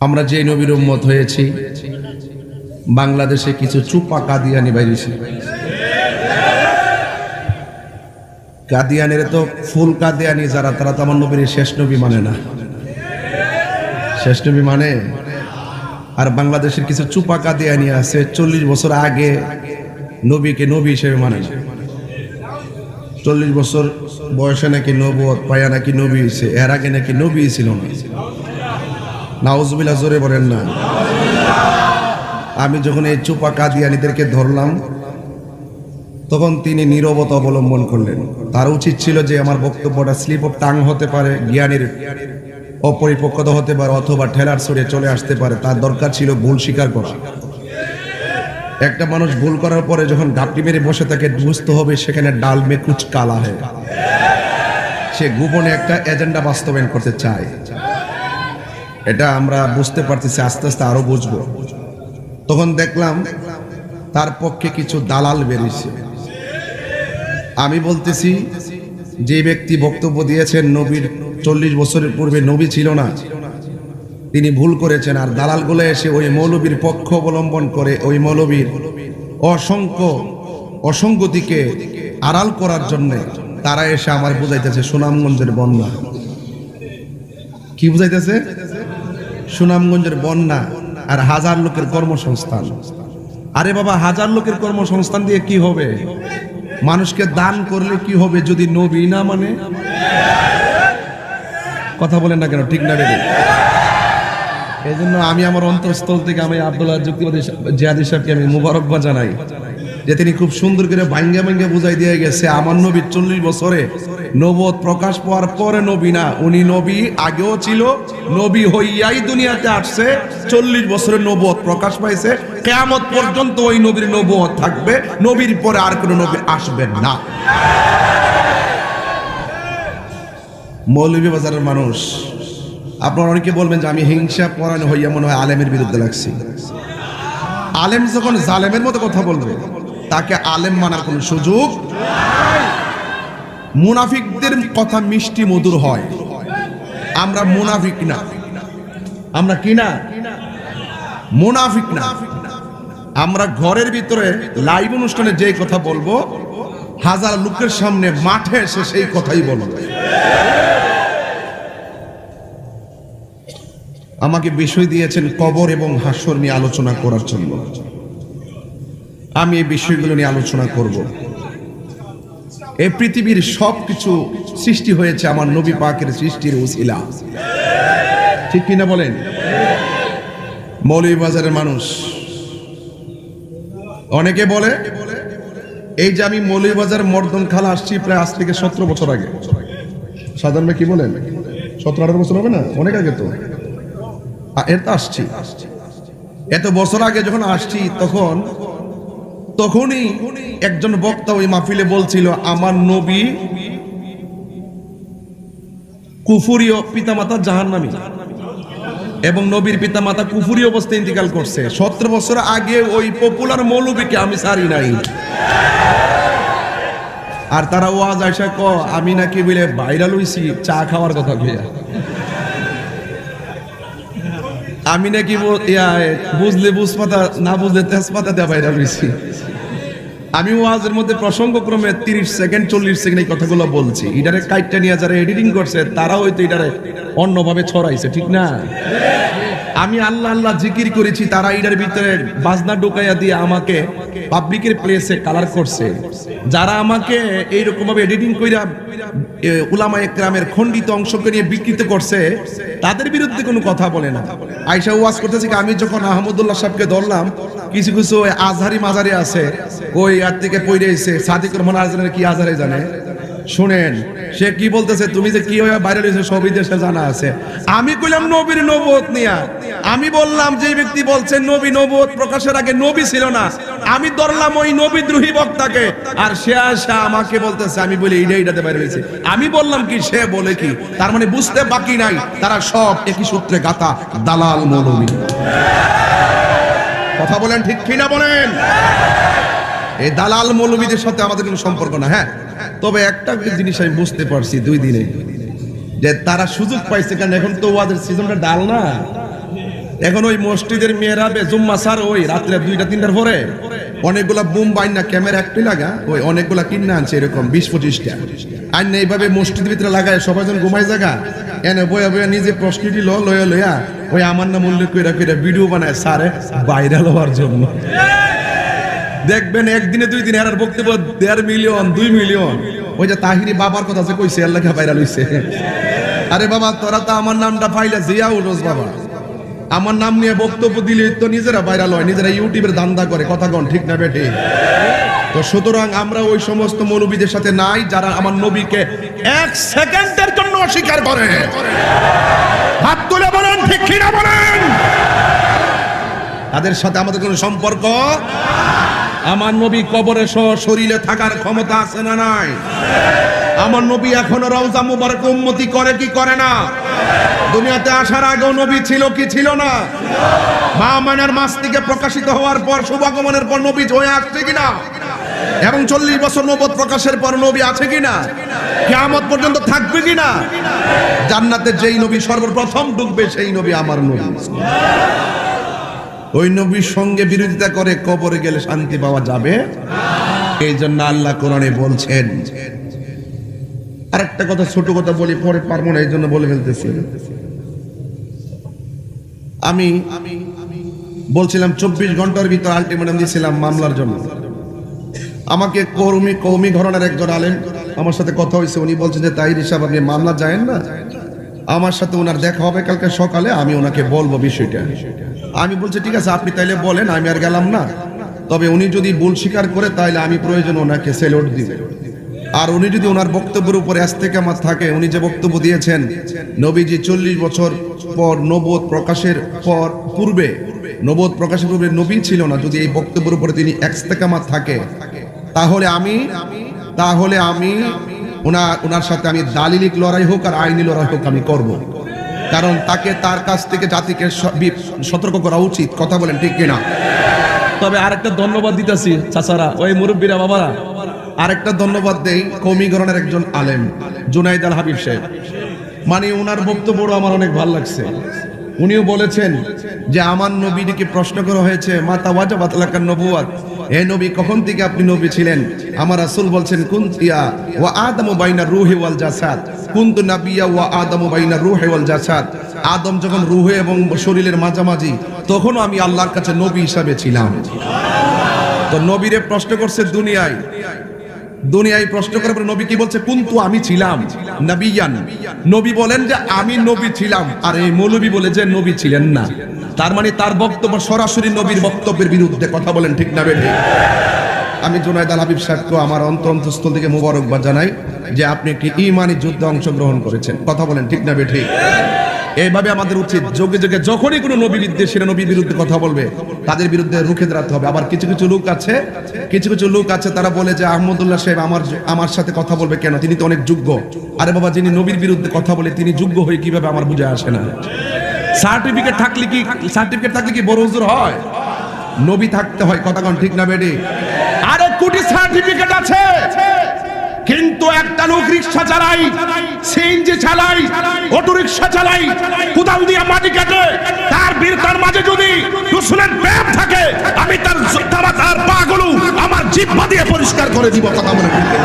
আমরা যে নবীর উম্মত হয়েছি, বাংলাদেশে কিছু চুপা কাদিয়ানি বাইরেছে। কাদিয়ানির তো ফুল কাদিয়ানি যারা, তারা তো আমার নবীর শেষ নবী মানে না। শেষ নবী মানে। আর বাংলাদেশের কিছু চুপা কাদিয়ানি আছে 40 বছর আগে নবীকে নবী হিসেবে মানে না। 40 বছর বয়সে নাকি নবুয়ত পায়া নাকি নবী হয়েছে, এর আগে নাকি নবী ছিল না। নাউজুবিল্লাহ, জোরে বলেন না। আমি যখন এই চুপা কাদিয়ানিদেরকে ধরলাম, তখন তিনি নীরবতা অবলম্বন করলেন। তার উচিত ছিল যে আমার বক্তব্যটা স্লিপ অফ টাং হতে পারে, জ্ঞানের অপরিপক্কতা হতে পারে, অথবা ঠেলার ছড়ে চলে আসতে পারে। তার দরকার ছিল ভুল স্বীকার করা। একটা মানুষ ভুল করার পরে যখন গাপটি মেরে বসে থাকে, বুঝতে হবে সেখানে ডাল মে কুচ কালা হয়। সে গোপনে একটা এজেন্ডা বাস্তবায়ন করতে চায়। এটা আমরা বুঝতে পারতেছি, আস্তে আস্তে আরো বুঝবো। তখন দেখলাম তার পক্ষে কিছু দালাল বেরিয়েছে। আমি বলতেছি, যে ব্যক্তি বক্তব্য দিয়েছেন নবীর 40 বছরের পূর্বে নবী ছিল না, তিনি ভুল করেছেন। আর দালালগুলো এসে ওই মৌলবীর পক্ষ অবলম্বন করে ওই মৌলবীর অসঙ্গতিকে আড়াল করার জন্য তারা এসে আমার বুঝাইতেছে সুনামগঞ্জের বন্যা। কি বুঝাইতেছে? সুনামগঞ্জের বন্যা আর হাজার লোকের কর্মসংস্থান। আরে বাবা, হাজার লোকের কর্মসংস্থান দিয়ে কি হবে? মানুষকে দান করলে কি হবে যদি নবী না মানে? কথা বলেন না কেন? ঠিক না বেদে? এই জন্য আমি আমার অন্তঃস্থল থেকে আমি আব্দুল্লাহ যুক্তিবাদী জিহাদি সাহেবকে আমি মুবারকবাদ জানাই যে তিনি খুব সুন্দর করে ভাঙ্গা ভাঙ্গা বুঝাই দিয়ে গেছে। আমার নবী 40 বছরে নবুয়ত প্রকাশ পাওয়ার পরে নবী না, উনি নবী আগেও ছিল, নবী হইয়াই দুনিয়াতে আসছে। 40 বছরে নবুয়ত প্রকাশ পাইছে, কিয়ামত পর্যন্ত ওই নবীর নবুয়ত থাকবে, নবীর পরে আর কোনো নবী আসবেন না। মৌলভীবাজারের মানুষ, আপনারা অনেকে বলবেন যে আমি হিংসা পরায়ণ হইয়া মনে হয় আলেমের বিরুদ্ধে লাগছি। আলেম যখন জালেমের মতো কথা বলবে, তাকে আলেম মানার কোনো সুযোগ। মুনাফিকদের কথা মিষ্টি মধুর হয়, আমরা মুনাফিক না। আমরা কি না? মুনাফিক না। আমরা ঘরের ভিতরে লাইভ অনুষ্ঠানে যে কথা বলবো, হাজার লোকের সামনে মাঠে এসে সেই কথাই বলবো। আমাকে বিষয় দিয়েছেন কবর এবং হাসর নিয়ে আলোচনা করার জন্য। আমি এই বিষয়গুলো নিয়ে আলোচনা করব। এই পৃথিবীর সবকিছু সৃষ্টি হয়েছে আমার নবী পাকের সৃষ্টির উসিলা। ঠিক কিনা বলেন? মৌলভীবাজারের মানুষ অনেকে বলে, এই যে আমি মৌলভীবাজার মর্দন খালা আসছি প্রায় আজ থেকে 17 বছর আগে। সাধারণ কি বলেন? 17-18 বছর হবে না? অনেক আগে তো এটা আসছি। এত বছর আগে যখন আসছি, তখনই একজন বক্তা ওই মাহফিলে বলছিল আমার নবী কুফুরীয় পিতামাতা জাহান্নামী এবং নবীর পিতামাতা কুফুরী অবস্থায় ইন্তিকাল করছে। 17 বছর আগে ওই পপুলার মৌলবীকে আমি সারি নাই। আর তারা ওয়াজ আয়সা আমি নাকি বলে ভাইরাল হইছি চা খাওয়ার কথা কইয়া, আমি নাকি বুঝলে বুঝপাতা না বুঝলে তেজপাতা দেওয়া বাইরে রয়েছি। আমি ওয়াজের মধ্যে প্রসঙ্গক্রমে 30 সেকেন্ড 40 সেকেন্ড এই কথাগুলো বলছি। এটারে কাইটটা নিয়ে যারা এডিটিং করছে তারা হয়তো এটারে অন্যভাবে ছড়াইছে, ঠিক না? আমি আল্লাহ আল্লাহ জিকির করেছি, তারা এটার ভিতরে বাজনা ঢুকাইয়া দিয়ে আমাকে পাবলিকের প্লেসে কালার করছে। যারা আমাকে এইরকম ভাবে এডিটিং কইরা উলামায়ে কেরামের খণ্ডিত অংশকে নিয়ে বিকৃত করছে, তাদের বিরুদ্ধে কোনো কথা বলে না। আয়েশা ওয়াজ করতেছে, আমি যখন আহমদুল্লাহ সাহেবকে ধরলাম, কিছু কিছু আজহারি মাজারি আছে, ওই আর থেকে পড়ে এসে সাদিকুর রহমান আজহারের কি আজহারে জানে। শুনেন সে কি বলতেছে, তুমি যে কি হয়ে বাইরে রয়েছে সবই দেশে জানা আছে। আমি কইলাম নবীর নবুয়ত নিয়া, আমি বললাম যে ব্যক্তি বলছেন নবী নবুয়ত প্রকাশের আগে নবী ছিল না, আমি ধরলাম ওই নবীদ্রোহী বক্তাকে। আর সে আসা আমাকে বলতেছে, আমি বলি এইটাতে বাইরে রয়েছে। আমি বললাম কি, সে বলে কি, তার মানে বুঝতে বাকি নাই, তারা সব একই সূত্রে গাথা দালাল মৌলবী। কথা বলেন ঠিক কিনা বলেন? এই দালাল মৌলবীদের সাথে আমাদের কোনো সম্পর্ক না। হ্যাঁ, তবে একটা জিনিস আমি বুঝতে পারছি 2 দিনে, যে তারা সুযোগ পাইছে, কারণ এখন তো ওয়াদের সিজনটা ডাল না, এখন ওই মসজিদের মেয়েরাবে জুম্মা সার ওই রাত্রে 2টা-3টার পরে অনেকগুলা বুম বাইনা ক্যামেরা একটি লাগা ওই অনেকগুলা কিনে আনছে এরকম 20-25টা আর না এইভাবে মসজিদের ভিতরে লাগায় সবাই যখন ঘুমাই জায়গা এনে বইয়া বইয়া নিজে প্রশ্নটি লয়া ওই আমার নাম উল্লেখ করে ভিডিও বানায় সারে ভাইরাল হওয়ার জন্য। দেখবেন একদিনে 2 দিনে আর বক্তব্য 1.5 মিলিয়ন 2 মিলিয়ন। ওই যে তাহিরি বাবার কথা যে কইছে আল্লাহ ভাইরাল হইছে। আরে বাবা তোরা তো আমার নামটা পাইলে জিয়াউল রোজ বাবা আমার নাম নিয়ে বক্তব্য দিলে তো নিজেরা ভাইরাল হয়, নিজেরা ইউটিউবের দান্দা করে, কথা কন ঠিক না বেঠে? তো সুতরাং আমরা ওই সমস্ত মৌলবীদের সাথে নাই যারা আমার নবীকে 1 সেকেন্ডের জন্য অস্বীকার করে। হাত তুলে বলেন ঠিক কি না বলেন? তাদের সাথে আমাদের কোনো সম্পর্ক। আমার নবী কবরে শরীরে থাকার ক্ষমতা আছে না নাই? আমার নবী এখনো রওজা মুবারক উম্মতি করে কি করে না? দুনিয়াতে আসার আগেও নবী ছিল কি ছিল না? মা আমিনার মাস থেকে প্রকাশিত হওয়ার পর শুভাগমনের পর নবী হয়ে আসছে কিনা? এবং 40 বছর নবুয়ত প্রকাশের পর নবী আছে কিনা? কিয়ামত পর্যন্ত থাকবে কিনা? জান্নাতে যেই নবী সর্বপ্রথম ঢুকবে সেই নবী আমার নবী। ওই নবীর সঙ্গে বিরোধিতা করে কবরে গেলে শান্তি পাওয়া যাবে? এই জন্য আল্লাহ কোরআনে বলছেন। আরেকটা কথা ছোট কথা বলি, পরে পারবো না এই জন্য বলে ফেলতেছি। আমি বলছিলাম 24 ঘন্টার ভিতর আলটিমেটাম দিয়েছিলাম মামলার জন্য। আমাকে কওমি ঘরানার একজন আলেম আমার সাথে কথা হয়েছে, উনি বলছেন যে তাহির সাহেব আপনি মামলা যায়েন না, আমার সাথে ওনার দেখা হবে কালকে সকালে, আমি ওনাকে বলবো বিষয়টা। আমি বলছি ঠিক আছে আপনি তাইলে বলেন, আমি আর গেলাম না। তবে উনি যদি ভুল স্বীকার করে তাহলে আমি প্রয়োজন ওনাকে সেলুট দিব। আর উনি যদি ওনার বক্তব্যের উপরে ইস্তেকামত থাকে, উনি যে বক্তব্য দিয়েছেন নবীজি 40 বছর পর নবুয়ত প্রকাশের পূর্বে নবী ছিল না, যদি এই বক্তব্যের উপরে তিনি ইস্তেকামত থাকে তাহলে আমি ওনার সাথে আমি দালিলিক লড়াই হোক আর আইনি লড়াই হোক আমি করব। কারণ তার কাছ থেকে জাতিকে সতর্ক করা উচিত। কথা বলেন ঠিক কিনা? তবে আরেকটা ধন্যবাদ দিতেছি চাচারা, ওই মুরব্বীরা বাবারা, আরেকটা ধন্যবাদ দেই কওমি ঘরানার একজন আলেম জুনাইদ আল হাবিব সাহেব। মানে ওনার বক্তব্য আমার অনেক ভালো লাগছে। উনিও বলেছেন যে আমার নবীকে প্রশ্ন করা হয়েছে মাতা ওয়াজাবাত লাকান নবুওয়াত, হে নবী কখন থেকে আপনি নবী ছিলেন? আমার রাসূল বলছেন কুনতিয়া ওয়া আদামু বাইনা রূহি ওয়াল জাসাদ, কুনতু নাবিয়্যা ওয়া আদামু বাইনা রূহি ওয়াল জাসাদ। আদম যখন রূহে এবং শরীরের মাঝামাঝি তখন আমি আল্লাহর কাছে নবী হিসাবে ছিলাম। তো নবীরে প্রশ্ন করছে দুনিয়ায় প্রশ্ন করার পর নবী কি বলছে? কুনতু আমি ছিলাম নবিয়ান। নবী বলেন যে আমি নবী ছিলাম, আর এই মৌলবী বলে যে নবী ছিলেন না। তার মানে তার বক্তব্য সরাসরি নবীর বক্তব্যের বিরুদ্ধে। কথা বলেন ঠিক না বেঠিক? আমি জুনাইদ আল হাবিব সাহেবকে আমার অন্তঃস্থল থেকে মোবারকবাদ জানাই যে আপনি একটি ঈমানি যুদ্ধে অংশগ্রহণ করেছেন। কথা বলেন ঠিক না বেঠিক? এইভাবে আমাদের উচিত যোগে যোগে যখনই কোনো নবী বিদ্বেষীরা নবীর বিরুদ্ধে কথা বলবে তাদের বিরুদ্ধে রুখে দাঁড়াতে হবে। আবার কিছু কিছু লোক আছে তারা বলে যে আহমদুল্লাহ সাহেব আমার সাথে কথা বলবে কেন, তিনি তো অনেক যোগ্য। আরে বাবা, যিনি নবীর বিরুদ্ধে কথা বলে তিনি যোগ্য হয়ে কিভাবে আমার বুঝে আসে না। সার্টিফিকেট থাকলে কি বড় হুজুর হয়? নবী থাকতে হয়। কথা কোন ঠিক না বেডি? আরে কোটি সার্টিফিকেট আছে, কিন্তু একটা লোক রিকশা চালাই, সিএনজি চালাই, অটো রিকশা চালাই, কোদাল দিয়ে মাটি কাটে, তার মাঝে যদি রসুলের প্রেম থাকে আমি তার পাগুলো আমার জিহ্বা দিয়ে পরিষ্কার করে দিব। কথা মনে রাখবেন।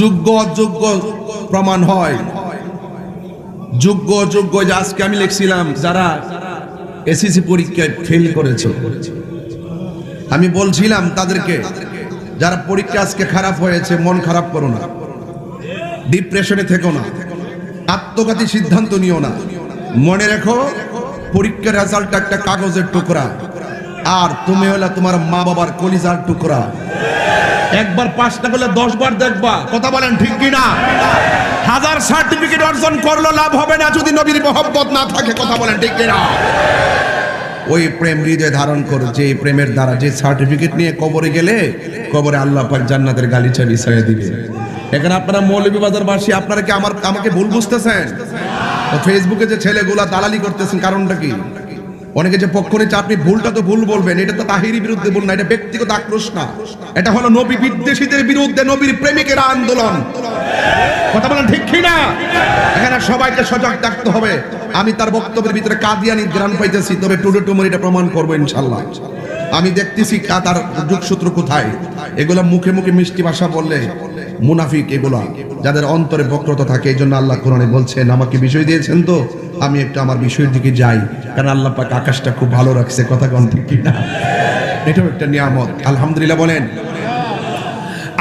যোগ্য অযোগ্য প্রমাণ হয়। যোগ্য অযোগ্য যে আজকে আমি লিখছিলাম যারা এসএসসি পরীক্ষায় ফেল করেছে, আমি বলছিলাম তাদেরকে যারা পরীক্ষা আজকে খারাপ হয়েছে মন খারাপ করো না, ডিপ্রেশনে থেকো না, আত্মঘাতী সিদ্ধান্ত নিও না। মনে রেখো পরীক্ষার রেজাল্ট একটা কাগজের টুকরা, আর তুমি হলো তোমার মা বাবার কলিজার টুকরা। একবার পাস না করলে 10 বার দেখবা। কথা বলেন ঠিক কিনা? হাজার সার্টিফিকেট অর্জন করলো লাভ হবে না যদি নবীর মহব্বত না থাকে। কথা বলেন ঠিক কিনা? ওই প্রেম হৃদয়ে ধারণ করো, যে প্রেমের দ্বারা যে সার্টিফিকেট নিয়ে কবরে গেলে কবরে আল্লাহ পাক জান্নাতের গালিচা বিছাইয়ে দিবে। এখানে আপনারা মৌলভীবাজারবাসী আপনারা কি আমাকে ভুল বুঝতেছেন? তো ফেসবুকে যে ছেলেগুলা দালালি করতেছেন কারণটা কি? অনেকে যে পক্ষ নিচ্ছে, আপনি ভুলটা তো ভুল বলবেন, এটা তো তাহিরি বিরুদ্ধে ভুল না, এটা ব্যক্তিগত আক্রোশ না, এটা হলো নবী বিদ্বেষীদের বিরুদ্ধে নবীর প্রেমিকের আন্দোলন। কথা বলেন ঠিক কি না? এখানে সবাইকে সজাগ থাকতে হবে। আমি তার বক্তব্যের ভিতরে কাদিয়ানি গ্রাম পাইতেছি, তবে টুডে টুমোর এটা প্রমাণ করবো ইনশাল্লাহ। আমি দেখতেছি তার যোগসূত্র কোথায়। এগুলা মুখে মুখে মিষ্টি ভাষা বললে মুনাফিক, এগুলা যাদের অন্তরে বক্রতা থাকে। এই জন্য আল্লাহ কোরআনে বলছেন, আমাকে বিষয় দিয়েছেন তো আমি একটু আমার বিষয়ের দিকে যাই, কারণ আল্লাহ পাক আকাশটা খুব ভালো রাখছে। কথা কোন ঠিক কি না? এটাও একটা নিয়ামত। আলহামদুলিল্লাহ বলেন।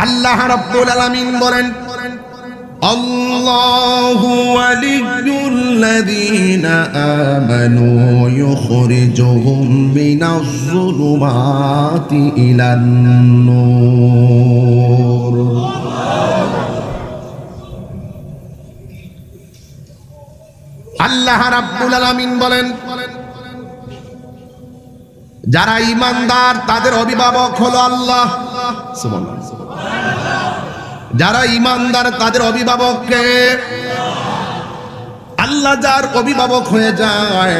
আল্লাহ রাব্বুল আলামিন বলেন, আল্লাহু ওয়ালিয়্যুল্লাযীনা আমানু ইউখরিজুহুম মিনাজ যুলুমাতি ইলান নূর। আল্লাহ রাব্বুল আলামিন বলেন, যারা ঈমানদার তাদের অভিভাবক হলো আল্লাহ। সুবহানাল্লাহ। যারা ঈমানদার তাদের অভিভাবককে আল্লাহ যার অভিভাবক হয়ে যায়,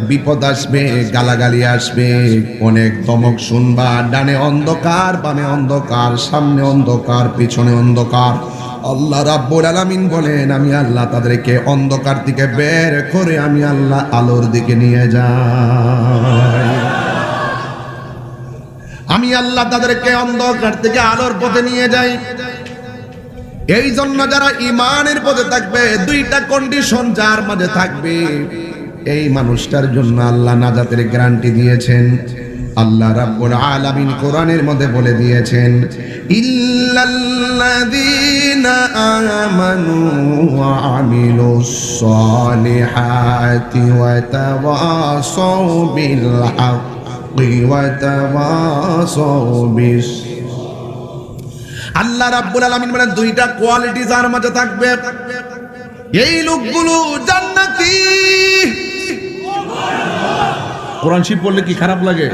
বিপদ আসবে, গালাগালি আসবে, অনেক ধমক শুনবা, ডানে অন্ধকার, বামে অন্ধকার, সামনে অন্ধকার, পিছনে অন্ধকার। আল্লাহ রাব্বুল আলামিন বলেন, আমি আল্লাহ তাদেরকে অন্ধকার থেকে বের করে আমি আল্লাহ আলোর দিকে নিয়ে যাই। আমি আল্লাহ তাদেরকে অন্ধকার থেকে আলোর পথে নিয়ে যাই। এই জন্য যারা ঈমানের পথে থাকবে, দুইটা কন্ডিশন যার মাঝে থাকবে, এই মানুষটার জন্য আল্লাহ নাজাতের গ্যারান্টি দিয়েছেন। আল্লাহ রাব্বুল আলামিন কোরআনের মধ্যে বলে দিয়েছেন, ইল্লাল্লাযীনা আমানু ওয়া আমিলুস সালিহাতি ওয়া তাওয়াসাউ বিল হাক্কি ওয়া তাওয়াসাউ বিস। আল্লাহ রাব্বুল আলামিন বলেন, দুইটা কোয়ালিটি যার মাঝে থাকবে, এই লোকগুলো জান্নাতি। কোরআন শরীফ পড়লে কি খারাপ লাগে?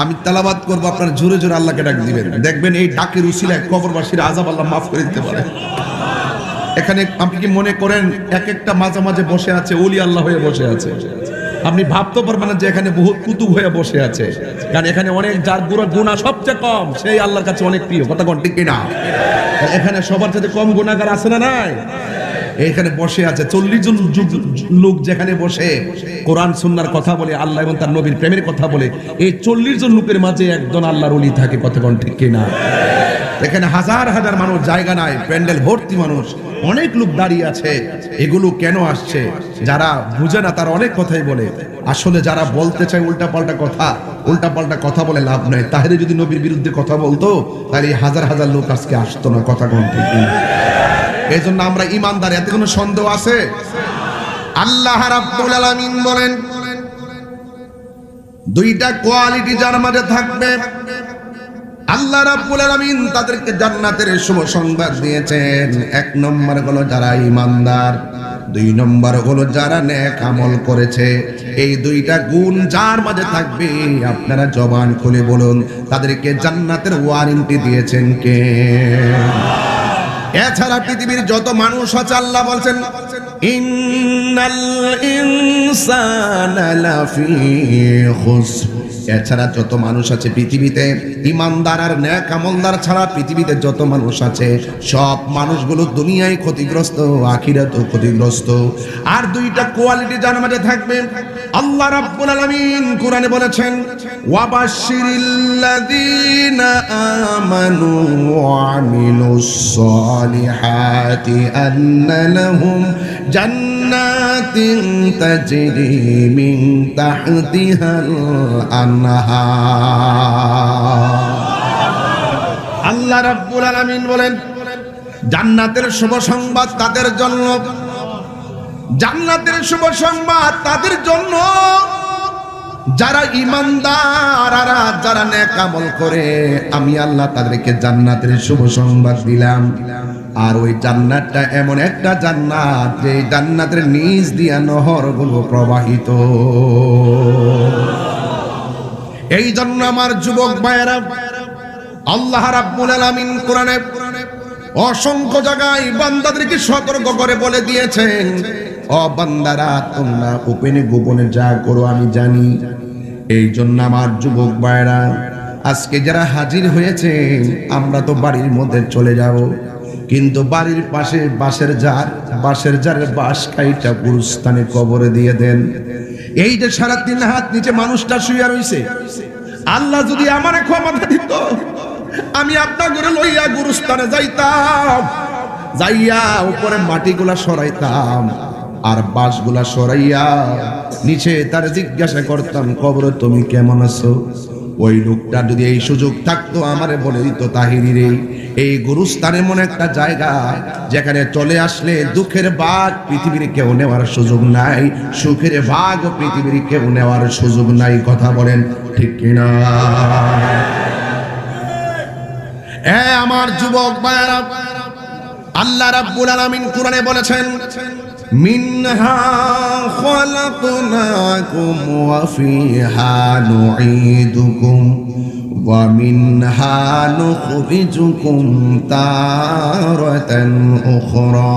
আমি তেলাওয়াত করব, আপনারা জোরে জোরে আল্লাহকে ডাক দিবেন, দেখবেন এই ডাকের উসিলায় কবরবাসীর আযাব আল্লাহ মাফ করে দিতে পারে। এখানে আপনি কি মনে করেন এক একটা মাঝে মাঝে বসে আছে ওলি আল্লাহ হয়ে বসে আছে? আপনি ভাবতে পারবেন না যে এখানে বহুত কুতুব হয়ে বসে আছে, কারণ এখানে অনেক যার গুনাহ সবচেয়ে কম, সেই আল্লাহর কাছে অনেক প্রিয়। কথা কোন ঠিক কিনা? এখানে সবার সাথে কম গুনাহগার আছে না নাই? এখানে বসে আছে 40 জন লোক, যেখানে বসে কোরআন সুন্নাহর কথা বলে, আল্লাহ এবং তার নবীর প্রেমের কথা বলে, এই 40 জন লোকের মাঝে একজন আল্লাহর ওলি থাকে। কথা কোন ঠিক কিনা? এখানে হাজার হাজার মানুষ, জায়গা নাই, প্যান্ডেল ভর্তি মানুষ, অনেক লোক দাঁড়িয়ে আছে। এগুলো কেন আসছে? যারা বুঝে না তারা অনেক কথাই বলে, আসলে যারা বলতে চায় উল্টাপাল্টা কথা বলে লাভ নাই। তাহলে যদি নবীর বিরুদ্ধে কথা বলতো তাহলে হাজার হাজার লোক আজকে আসতো না। কথা কোন ঠিক কিনা? এই জন্য আমরা ঈমানদার, এতে কোনো সন্দেহ আছে? আল্লাহ রাব্বুল আলামিন বলেন, দুইটা কোয়ালিটি যার মাঝে থাকবে, আল্লাহ রাব্বুল আলামিন তাদেরকে জান্নাতের শুভ সংবাদ দিয়েছেন। এক নম্বর হলো যারা ঈমানদার, দুই নম্বর হলো যারা নেক আমল করেছে। এই দুইটা গুণ যার মাঝে থাকবে, আপনারা জবান খুলে বলুন, তাদেরকে জান্নাতের ওয়ারেন্টি দিয়েছেন কে? এছাড়া পৃথিবীর যত মানুষ আছে, আল্লাহ বলছেন, ইন্নাল ইনসানা লাফি খুসর। এছাড়া যত মানুষ আছে পৃথিবীতে, ঈমানদার আর নেক আমলদার ছাড়া পৃথিবীতে যত মানুষ আছে, সব মানুষগুলো দুনিয়ায় ক্ষতিগ্রস্ত, আখিরাতেও ক্ষতিগ্রস্ত। আর দুইটা কোয়ালিটি যার মাঝে থাকবে, আল্লাহ রাব্বুল আলামিন কোরআনে বলেছেন, ওয়াবাশশিরিল্লাযীনা আমানু ওয়া আমিলুস সালিহাতি আন্না লাহুম জান্নাতিন তাজরি মিন তাহতিহাল আনহার। আল্লাহ রাব্বুল আলামিন বলেন, জান্নাতের শুভ সংবাদ তাদের জন্য, জান্নাতের শুভ সংবাদ তাদের জন্য যারা ঈমানদার আর যারা নেক আমল করে। আমি আল্লাহ তাদেরকে জান্নাতের শুভ সংবাদ দিলাম। আর ওই জান্নাতটা এমন একটা জান্নাত যে জান্নাতের নিচ দিয়া নহরগুলো প্রবাহিত। এই জন্য আমার যুবক ভাইয়েরা, আল্লাহ রাব্বুল আলামিন কোরআনে অসংখ্য জায়গায় বান্দাদেরকে সতর্ক করে বলে দিয়েছেন, ও বান্দারা তোমরা গোপনে গোপনে যা করো আমি জানি। এই জন্য আমার যুবক ভাইয়েরা, আজকে যারা হাজির হয়েছেন, আমরা তো বাড়ির মধ্যে চলে যাব, কিন্তু বাড়ির পাশে বাঁশের জারের বাঁশ কাইটা গুরুস্থানে কবরে দিয়ে দেন। এই যে সারা 3 হাত নিচে মানুষটা শুয়ে রইছে, আল্লাহ যদি আমার ক্ষমতা দিত, আমি আপনার ঘরে লইয়া গুরুস্থানে যাইতাম, যাইয়া উপরে মাটিগুলা সরাইতাম আর বাঁশগুলা সরাইয়া নিচে তার জিজ্ঞাসা করতাম, কবরে তুমি কেমন আছো? ওই লোকটা যদি এই সুযোগ থাকতো আমারে বলে দিত, তাহিরি রে, এই গুরুস্থান এমন একটা জায়গা যেখানে চলে আসলে দুঃখের ভাগ পৃথিবীর কেউ নেওয়ার সুযোগ নাই, সুখের ভাগ পৃথিবীর কেউ নেওয়ার সুযোগ নাই। কথা বলেন ঠিক কিনা? আমার যুবক ভাইরা, আল্লাহ রাব্বুল আলামিন কোরআনে বলেছেন, মিনহা খালাকনাকুম ওয়া ফিহা নুঈদুকুম ওয়া মিনহা নুখরিজুকুম তারাতান উখরা।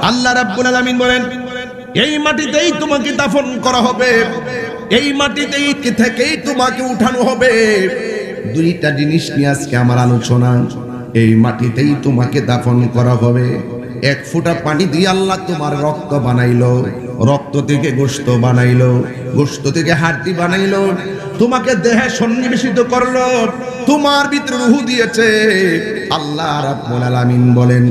আল্লাহ রাব্বুল আলামিন বলেন, এই মাটিতেই তোমাকে দাফন করা হবে, এই মাটিতেই থেকেই তোমাকে উঠানো হবে। দুইটা জিনিস নিয়ে আজকে আমার আলোচনা। এই মাটিতেই তোমাকে দাফন করা হবে। 1 ফোঁটা পানি দিয়ে আল্লাহ তোমার রক্ত বানাইলো, রক্ত থেকে গোশত বানাইলো, গোশত থেকে হাড্ডি বানাইলো, তোমাকে দেহে সন্নিবেশিত করলো, তোমার ভিতরে রূহ দিয়েছে। আল্লাহ রাব্বুল আলামিন বলেন,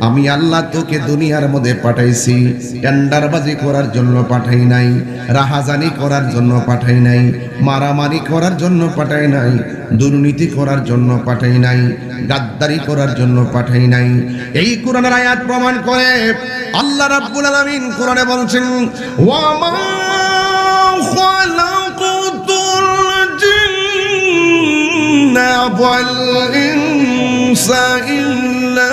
আমি আল্লাহ তোকে দুনিয়ার মধ্যে পাঠাইছি, টেন্ডারবাজি করার জন্য পাঠাই নাই, রাহাজানি করার জন্য পাঠাই নাই, মারামারি করার জন্য পাঠাই নাই, দুর্নীতি করার জন্য পাঠাই নাই, গাদ্দারি করার জন্য পাঠাই নাই। এই কোরআনের আয়াত প্রমাণ করে আল্লাহ রাব্বুল আলামিন কোরআনে বলছেন, ওয়া মা খালাকুতুল জিন্না ওয়াল ইনসা ইল্লা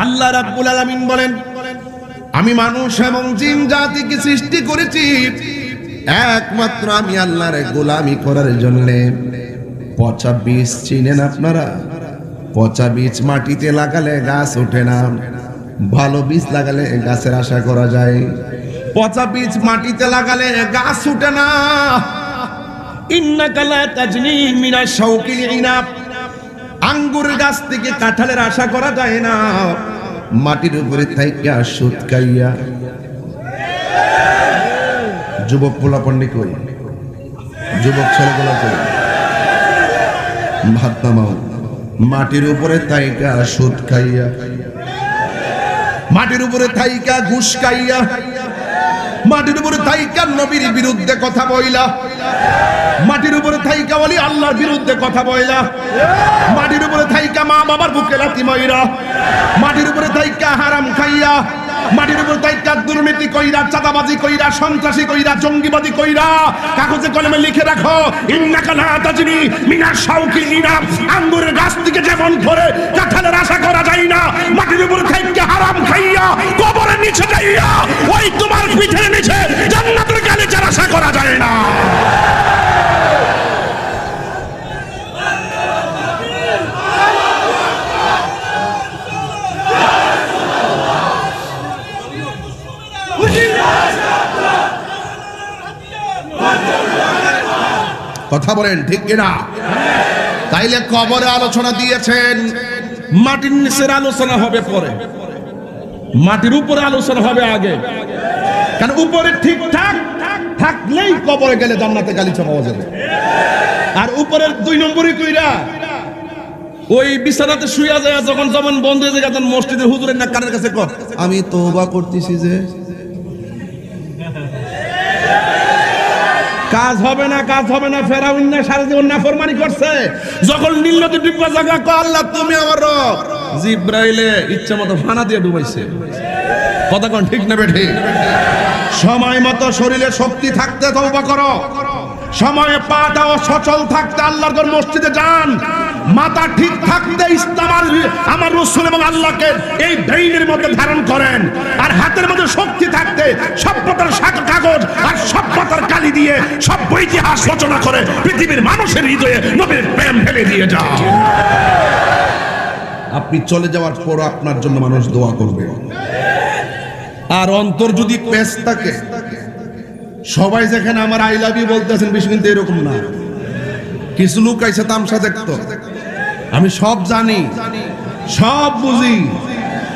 আল্লাহ রাব্বুল আলামিন বলেন, আমি মানুষ এবং জিন জাতিকে সৃষ্টি করেছি একমাত্র আমি আল্লাহর গোলামি করার জন্য। পচা বীজ চিনেন আপনারা? পচা বীজ মাটিতে লাগালে গাছ ওঠে না, ভালো বীজ লাগালে গাছের আশা করা যায়। পচা বীজ মাটিতে লাগালে গাছ ওঠে না। ইন্নাকা লা তাজনি মিনাশ শাওকিল ইনাব, আঙ্গুর গাছ থেকে কাঁঠালের আশা করা যায় না। মাটির উপরে থাইকা সুদ খাইয়া, যুবক পোলাপন্ডি কই, যুবক ছেলেগুলা কই, ভাত নামাও। মাটির উপরে থাইকা সুদ খাইয়া, মাটির উপরে থাইকা ঘুষ খাইয়া, মাটির উপরে থাইকা নবীর বিরুদ্ধে কথা বইলা, মাটির উপরে থাইকা ওলি আল্লাহর বিরুদ্ধে কথা বইলা, মাটির উপরে থাইকা মা বাবার বুকে লাথি মাইরা, মাটির উপরে থাইকা হারাম খাইয়া, মাটির উপর থাইকা দুর্নীতি কইরা, চাঁদাবাজি কইরা, সন্ত্রাসী কইরা, জঙ্গিবাদী কইরা, কাগজে কলমে লিখে রাখো, ইন্নাকা লা তাজনি মিনাশ শাওকিল ইনাব, আঙ্গুরের গাছ থেকে যেমন ধরে কাঁঠালের আশা করা যায় না, মাটির উপর থাইকা হারাম খাইয়া কবরের নিচে যাইয়া ওই তোমার পিঠের নিচে জান্নাতের গালিচার আশা করা যায় না। কথা বলেন ঠিক কিনা? তাইলে কবরে আলোচনা দিয়েছেন, মাটির নিচের আলোচনা হবে পরে, মাটির উপরে আলোচনা হবে আগে। কারণ উপরে ঠিকঠাক থাকলেই কবরে গেলে জান্নাতে গালিচা পাওয়া যাবে। আর উপরের 2 নম্বরই কইরা ওই বিছানাতে শুয়া যায়, যখন যেমন বন্ধ হয়ে যায়, তখন মসজিদের হুজুরের না কানের কাছে কর, আমি তওবা করতেছি যে কাজ হবে না, কাজ হবে না। ফেরাউন না সারা জীবন নাফরমানি করছে, যখন নীল নদী ডুববা জায়গা কো আল্লাহ তুমি আমার রব, জিব্রাইলে ইচ্ছা মতো ফানা দিয়ে ডুবাইছে। কথা কোন ঠিক না বেঠিক? সময় মতো শরীরে শক্তি থাকতে তওবা করো, সময়ে পা দাও সচল থাকতে আল্লাহর ঘর মসজিদে যান, মাথা ঠিক থাকতে ইসলাম আমার রাসূল এবং আল্লাহকে এই ব্রেইনের মধ্যে ধারণ করেন, আর হাতের মধ্যে শক্তি থাকতে সভ্যতার কাগজ আর সভ্যতার কালি দিয়ে সব ইতিহাস রচনা করে পৃথিবীর মানুষের হৃদয়ে নবীর প্রেম ঢেলে দিয়ে যান। আপনি চলে যাওয়ার পর আপনার জন্য মানুষ দোয়া করবে। আর অন্তর যদি পেশ থাকে, সবাই যেখানে আমার আই লাভ ইউ বলতেছেন বেশি কিন্তু এরকম না। কিছু লোক আইসে তামসা দেখতো, আমি সব জানি সব বুঝি,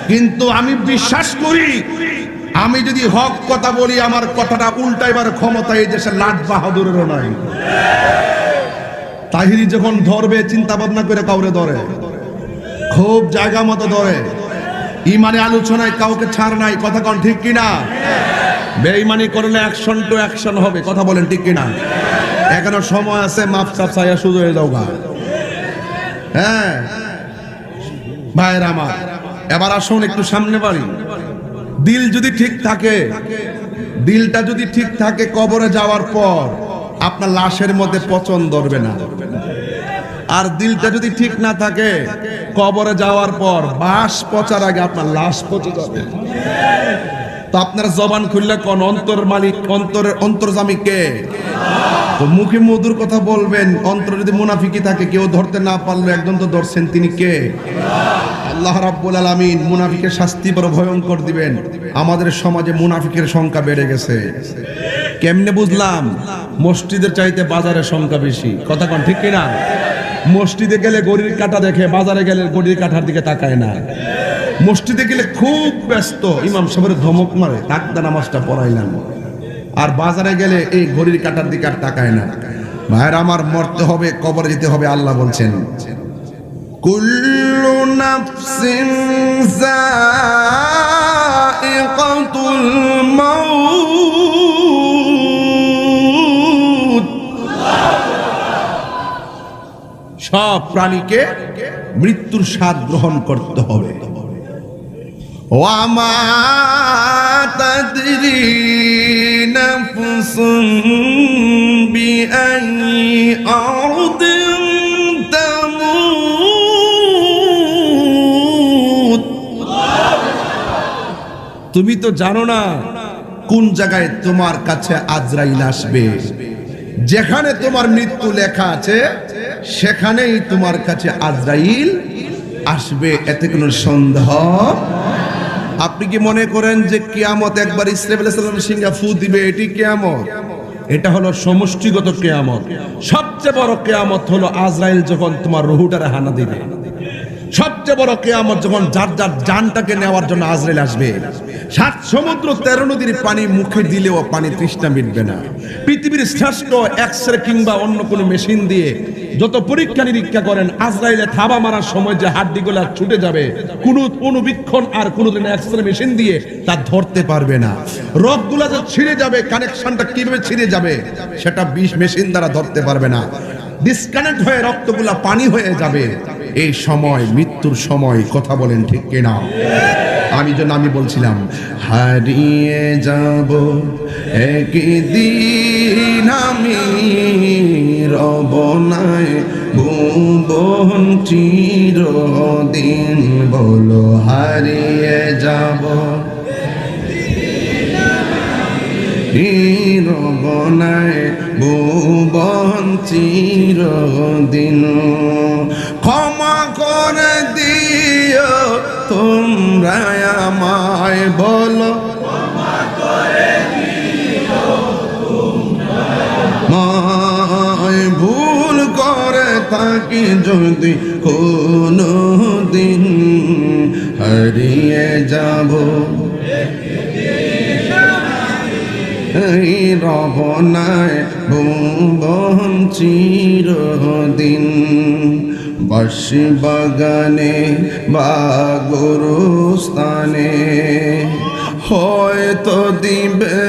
কিন্তু আমি বিশ্বাস করি আমি যদি হক কথা বলি আমার কথাটা উল্টাইবার ক্ষমতা এই দেশে লাট বাহাদুরেরও নাই। তাহিরি যখন ধরবে চিন্তা ভাবনা করে কাউরে ধরে, খুব জায়গা মতো ধরে, ইমানে আলোচনায় কাউকে ছাড় নাই। কথা কোন ঠিক কিনা? বেঈমানি করলে অ্যাকশন টু অ্যাকশন হবে। কথা বলেন ঠিক কিনা? এখনো সময় আছে, মাপ চাপ চাইয়া শুরু হয়ে যাও গা। হ্যাঁ ভাইরা আমার, এবার আসুন একটু সামনে বাড়ি। দিল যদি ঠিক থাকে, দিলটা যদি ঠিক থাকে, কবরে যাওয়ার পর আপনার লাশের মধ্যে পচন ধরবে না। আর দিলটা যদি ঠিক না থাকে, কবরে যাওয়ার পর বাস পচার আগে আপনার লাশ পচে যাবে। তো আপনার জবান খুললে কোন অন্তর মালিক, অন্তরের অন্তর্জামী কে? তো মুখে মধুর কথা বলবেন, অন্তর যদি মুনাফিকি থাকে, কেউ ধরতে না পারলে একজন তো ধরছেন, তিনি কে? আল্লাহ রাব্বুল আলামিন মুনাফিকের শাস্তি বড় ভয়ঙ্কর দিবেন। আমাদের সমাজে মুনাফিকের সংখ্যা বেড়ে গেছে। কেমনে বুঝলাম? মসজিদের চাইতে বাজারের সংখ্যা বেশি। কথা কোন ঠিক কিনা? মসজিদে গেলে গড়ির কাঁটা দেখে, বাজারে গেলে গড়ির কাঁটার দিকে তাকায় না। মসজিদে গেলে খুব ব্যস্ত, ইমাম সাহেবের ধমক মারে, তাকদা নামাজটা পড়াইলাম। আর বাজারে গেলে এই ঘড়ির কাঁটার দিকে আর তাকায় না। ভাইরা আমার, মরতে হবে, কবরে যেতে হবে। আল্লাহ বলছেন কুল্লু নাফসিন যায়িকাতুল মাউত। সব প্রাণীকে মৃত্যুর স্বাদ গ্রহণ করতে হবে। ওয়া মা তাদরি নাফসুন বিআইয়ি আরদিন তামুত। তুমি তো জানো না কোন জায়গায় তোমার কাছে আজরাইল আসবে। যেখানে তোমার মৃত্যু লেখা আছে সেখানেই তোমার কাছে আজরাইল আসবে, এতে কোনো সন্দেহ। আপনি কি মনে করেন যে কিয়ামত একবার ইসরাঈল আলাইহিস সালাম সিংহা ফু দিবে এটি কিয়ামত? এটা হলো সমষ্টিগত কিয়ামত। সবচেয়ে বড় কিয়ামত হলো আজরাইল যখন তোমার রুহটারে হানা দিবে। সবচেয়ে বড় কিয়ামত যখন যার যার জানটাকে নেওয়ার জন্য আজরাইল আসবে। ৭ সমুদ্র ১৩ নদীর পানি মুখে দিলেও পানি তৃষ্ণা মিটবে না। পৃথিবীর শ্রেষ্ঠ এক্সরে কিংবা অন্য কোনো মেশিন দিয়ে যত পরীক্ষা নিরীক্ষা করেন, আজরাইলে থাবা মারার সময় যে হাড্ডিগুলা ছুটে যাবে, কোনো অনুবীক্ষণ আর কোনো দিন এক্সরে মেশিন দিয়ে তা ধরতে পারবে না। রগগুলা যে ছিঁড়ে যাবে, কানেকশনটা কিভাবে ছিঁড়ে যাবে সেটা বিষ মেশিন দ্বারা ধরতে পারবে না। ডিসকানেক্ট হয়ে রক্তগুলা পানি হয়ে যাবে। এই সময় মৃত্যুর সময়। কথা বলেন ঠিক কিনা? আমি বলছিলাম হারিয়ে যাব একদিন, আমি রব নাই ভুবন চিরদিন। বলো হারিয়ে যাব রব নাই ভুবন চিরদিন। ক্ষমা করে দিও তোমরা আমায়, বলো মায় ভুল করে থাকি যদি কোনো দিন, হারিয়ে যাব রব নাই ভুবন চিরদিন। বাঁশি বাগানে বা গোরস্থানে হয়তো দিবে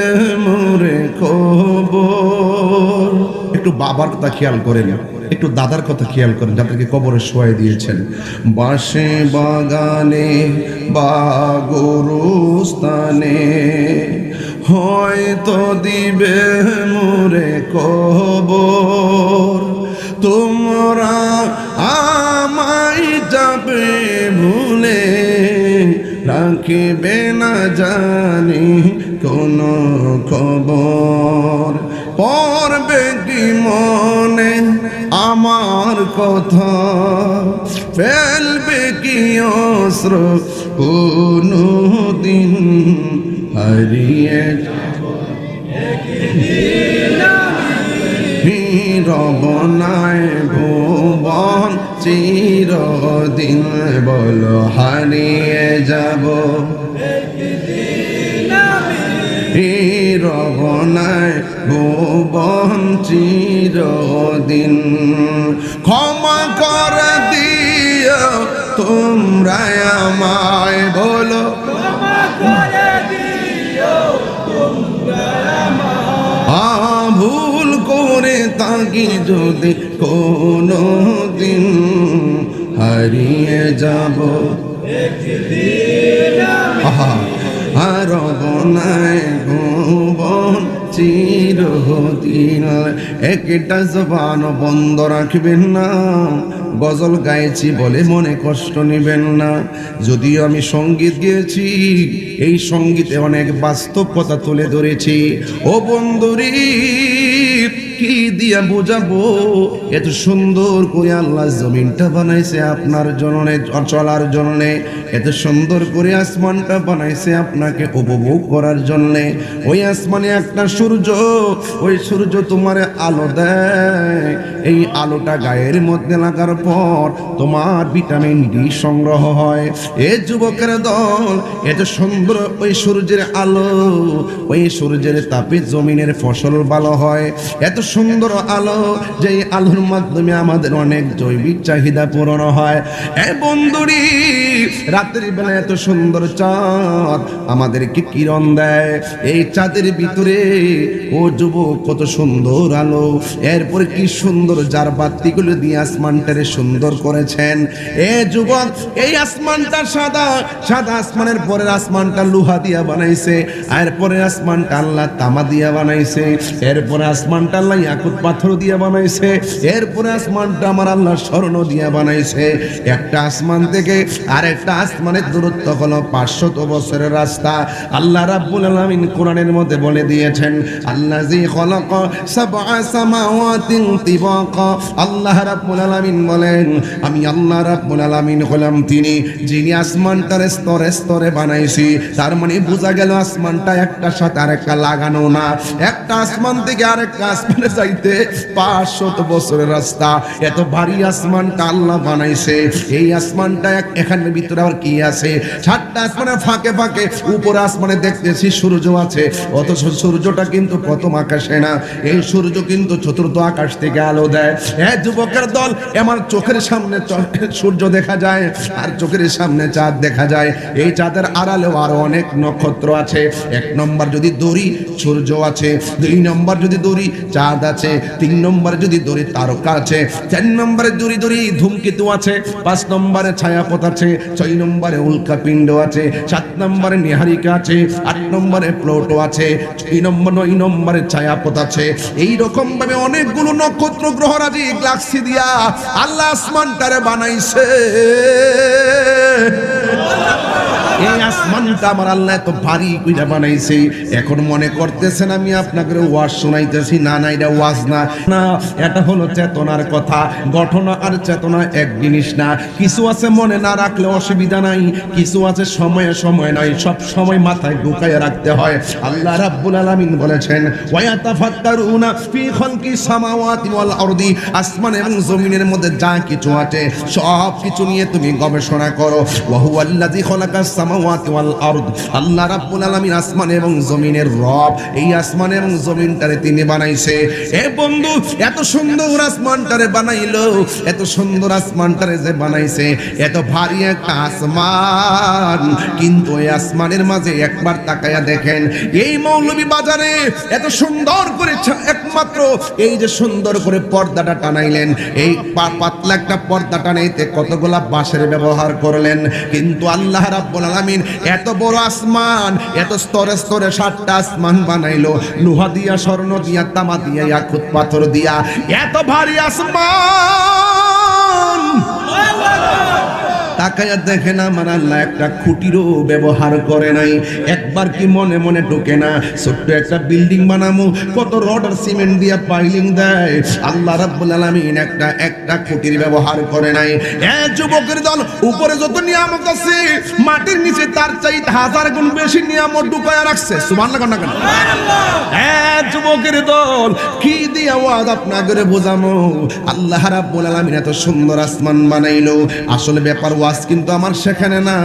মোরে খবর। একটু বাবার কথা খেয়াল করেন। একটু দাদার কথা খেয়াল করেন যাদেরকে কবরে শোয়াই দিয়েছেন। বাঁশে বাগানে বা গরুস্থানে হয়তো দিবে মোরে কবর, তোমরা আমায় যাবে ভুলে, রাখিবে না জানি কোনো খবর। পড়বে কি মনে আমার কথা, ফেলবে কি অস্ত্র কোনো দিন, হারিয়ে রবনায় ভুবন চিরদিন, বলো হারিয়ে যাব রবনায় ভুবন চিরদিন। ক্ষমা করে দিও তোমরা আমায়, বলো ভুল করে তাকে যদি কোনো দিন, হারিয়ে যাব রবনায় ভুবন চিরদিন। একটা জবান বন্ধ রাখবেন না, গজল গাইছি বলে মনে কষ্ট নেবেন না। যদিও আমি সঙ্গীত গেয়েছি, এই সঙ্গীতে অনেক বাস্তব কথা তুলে ধরেছি। ও বন্ধুরি কি দিয়া বোঝাবো, এত সুন্দর করে আল্লাহ জমিনটা বানাইছে আপনার জন্য, চলার জন্য। এত সুন্দর করে আসমানটা বানাইছে আপনাকে উপভোগ করার জন্য। ওই আসমানে একটা সূর্য, ওই সূর্য তোমার আলো দেয়। এই আলোটা গায়ের মধ্যে লাগার পর তোমার ভিটামিন ডি সংগ্রহ হয়। এ যুবকের দল, এত সুন্দর ওই সূর্যের আলো, ওই সূর্যের তাপে জমিনের ফসল ভালো হয়। এত সুন্দর আলো, যে আলোর মাধ্যমে আমাদের অনেক জৈবিক চাহিদা পূরণ হয়। এ বন্ধুরি রাতের বেলা এত সুন্দর চাঁদ আমাদেরকে কিরণ দেয়। এই চাঁদের ভিতরে ও যুবক কত সুন্দর আলো, এরপরে কি সুন্দর যার বাতিগুলো দিয়ে আসমানটারে সুন্দর করেছেন। এ যুবক এই আসমানটা সাদা, সাদা আসমানের পরের আসমানটা লোহা দিয়া বানাইছে, এরপরে আসমানটা আল্লাহ তামা দিয়া বানাইছে, এরপরে আসমানটা আল্লাহ ইয়াকুত পাথর দিয়া বানাইছে, এরপরে আসমানটা আমার আল্লাহ স্বর্ণ দিয়া বানাইছে। একটা আসমান থেকে আরেকটা আসমানের দূরত্ব হলো 500 বছরের রাস্তা। আল্লাহ রাব্বুল আলামিন কোরআনের মধ্যে বলে দিয়েছেন, আল্লাযী খালাকা সাবআ সামাওয়াতিন তিবাকা। আল্লাহ রাব্বুল আলামিন বলেন, আমি আল্লাহ রাব্বুল আলামিন হলাম তিনি যিনি আসমানটার স্তরে স্তরে বানাইছি। তার মানে বোঝা গেল আসমানটা একটার সাথে আরেকটা লাগানো না, একটা আসমান থেকে আরেকটা আসমানে যাইতে 500 বছরের রাস্তা। এত ভারী আসমানটা আল্লাহ বানাইছে। এই আসমানটা এখানের ভিতরে আবার কি আছে, 7টা আসমানের ফাঁকে ফাঁকে উপরে আসমানে দেখতেছি সূর্য আছে, অথচ সূর্যটা কিন্তু প্রথম আকাশে না, এই সূর্য কিন্তু চতুর্থ আকাশ থেকে আলো দেয়। হ্যাঁ যুবকের দল, আমার চোখের সামনে সূর্য দেখা যায় আর চোখের সামনে চাঁদ দেখা যায়। এই চাঁদের আড়ালেও আরো অনেক নক্ষত্র আছে। 1 নম্বর যদি দড়ি সূর্য আছে, 2 নম্বর যদি দড়ি চাঁদ আছে, 3 নম্বরে যদি দড়ি তারকা আছে, 4 নম্বরে দড়ি দড়ি ধূমকেতু আছে, 5 নম্বরে ছায়াপথ আছে, 6 নম্বরে উল্কাপিণ্ড আছে, 7 নম্বরে নিহারিকা আছে, 8 নম্বরে প্লুটো আছে, 9 নম্বরে ছায়াপথ আছে। এই রকম ভাবে অনেকগুলো নক্ষত্র গ্রহরাজি গ্যালাক্সি দিয়া আল্লাহ আসমানটারে বানাইছে। এই আসমানটা আমার আল্লাহ এত ভারী কইরা বানাইছে। এখন মনে করতেছেন আমি আপনাকে ওয়াজ শোনাইতেছি, না না এটা ওয়াজ না, না এটা হলো চেতনার কথা। ঘটনা আর চেতনা এক জিনিস না। কিছু আছে মনে না রাখলে অসুবিধা নাই, কিছু আছে সময়ে সময় নাই, সব সময় মাথায় ঢুকায় রাখতে হয়। আল্লাহ রাব্বুল আলামিন বলেছেন, ওয়া ইয়াতাফাক্কারুনা ফি খালকিস সামাওয়াতি ওয়াল আরদি, আসমান এবং জমিনের মধ্যে যা কিছু আছে সব কিছু নিয়ে তুমি গবেষণা করো। ওয়া হুয়াল্লাযী খালাকাস সামাওয়াতি ওয়াল আরদ, আল্লাহ রাব্বুল আলামিন আসমান এবং জমিনের রব। এই আসমান এবং জমিনটারে তিনি বানাইছে। এ বন্ধু, এত সুন্দর আসমানটারে বানাইলো, এত সুন্দর আসমানটারে যে বানাইছে, এত ভারী একটা আসমান, কিন্তু এই আসমানের মাঝে একবার তাকায়া দেখেন, এই মৌলভী বাজারে এত সুন্দর করে একমাত্র এই যে সুন্দর করে পর্দাটা টানাইলেন, এই পাতলা একটা পর্দা টানাইতে কতগুলা বাঁশের ব্যবহার করলেন, কিন্তু আল্লাহ রাব্বুল আলামিন এত বড় আসমান, এত স্তরে স্তরে 7টা আসমান বানাইলো, লোহা দিয়া, স্বর্ণ দিয়া, তামা দিয়া, ইয়াকুত পাথর দিয়া, এত ভারী আসমান। তাকায়া দেখেন আমার আল্লাহ একটা খুঁটিরও ব্যবহার করে নাই। একবার কি মনে মনে ঢোকে না, ছোট্ট একটা বিল্ডিং বানামু, কত রড আর সিমেন্ট দিয়া পাইলিং দেয়, আল্লাহ রাব্বুল আলামিন একটা খুঁটির ব্যবহার করে নাই। এ যুবকের দল, উপরে যত নিয়ামত আছে মাটির নিচে তার চাইতে 1000 গুণ বেশি নিয়ামত ঢুকায়া রাখছে। সুবহানাল্লাহ না কেন? এ যুবকের দল, কি দিয়া ওয়াজ আপনাদের বোঝামো? আল্লাহ রাব্বুল আলামিন এত সুন্দর আসমান বানাইলো, আসলে ব্যাপার কিন্তু আমার সেখানে না,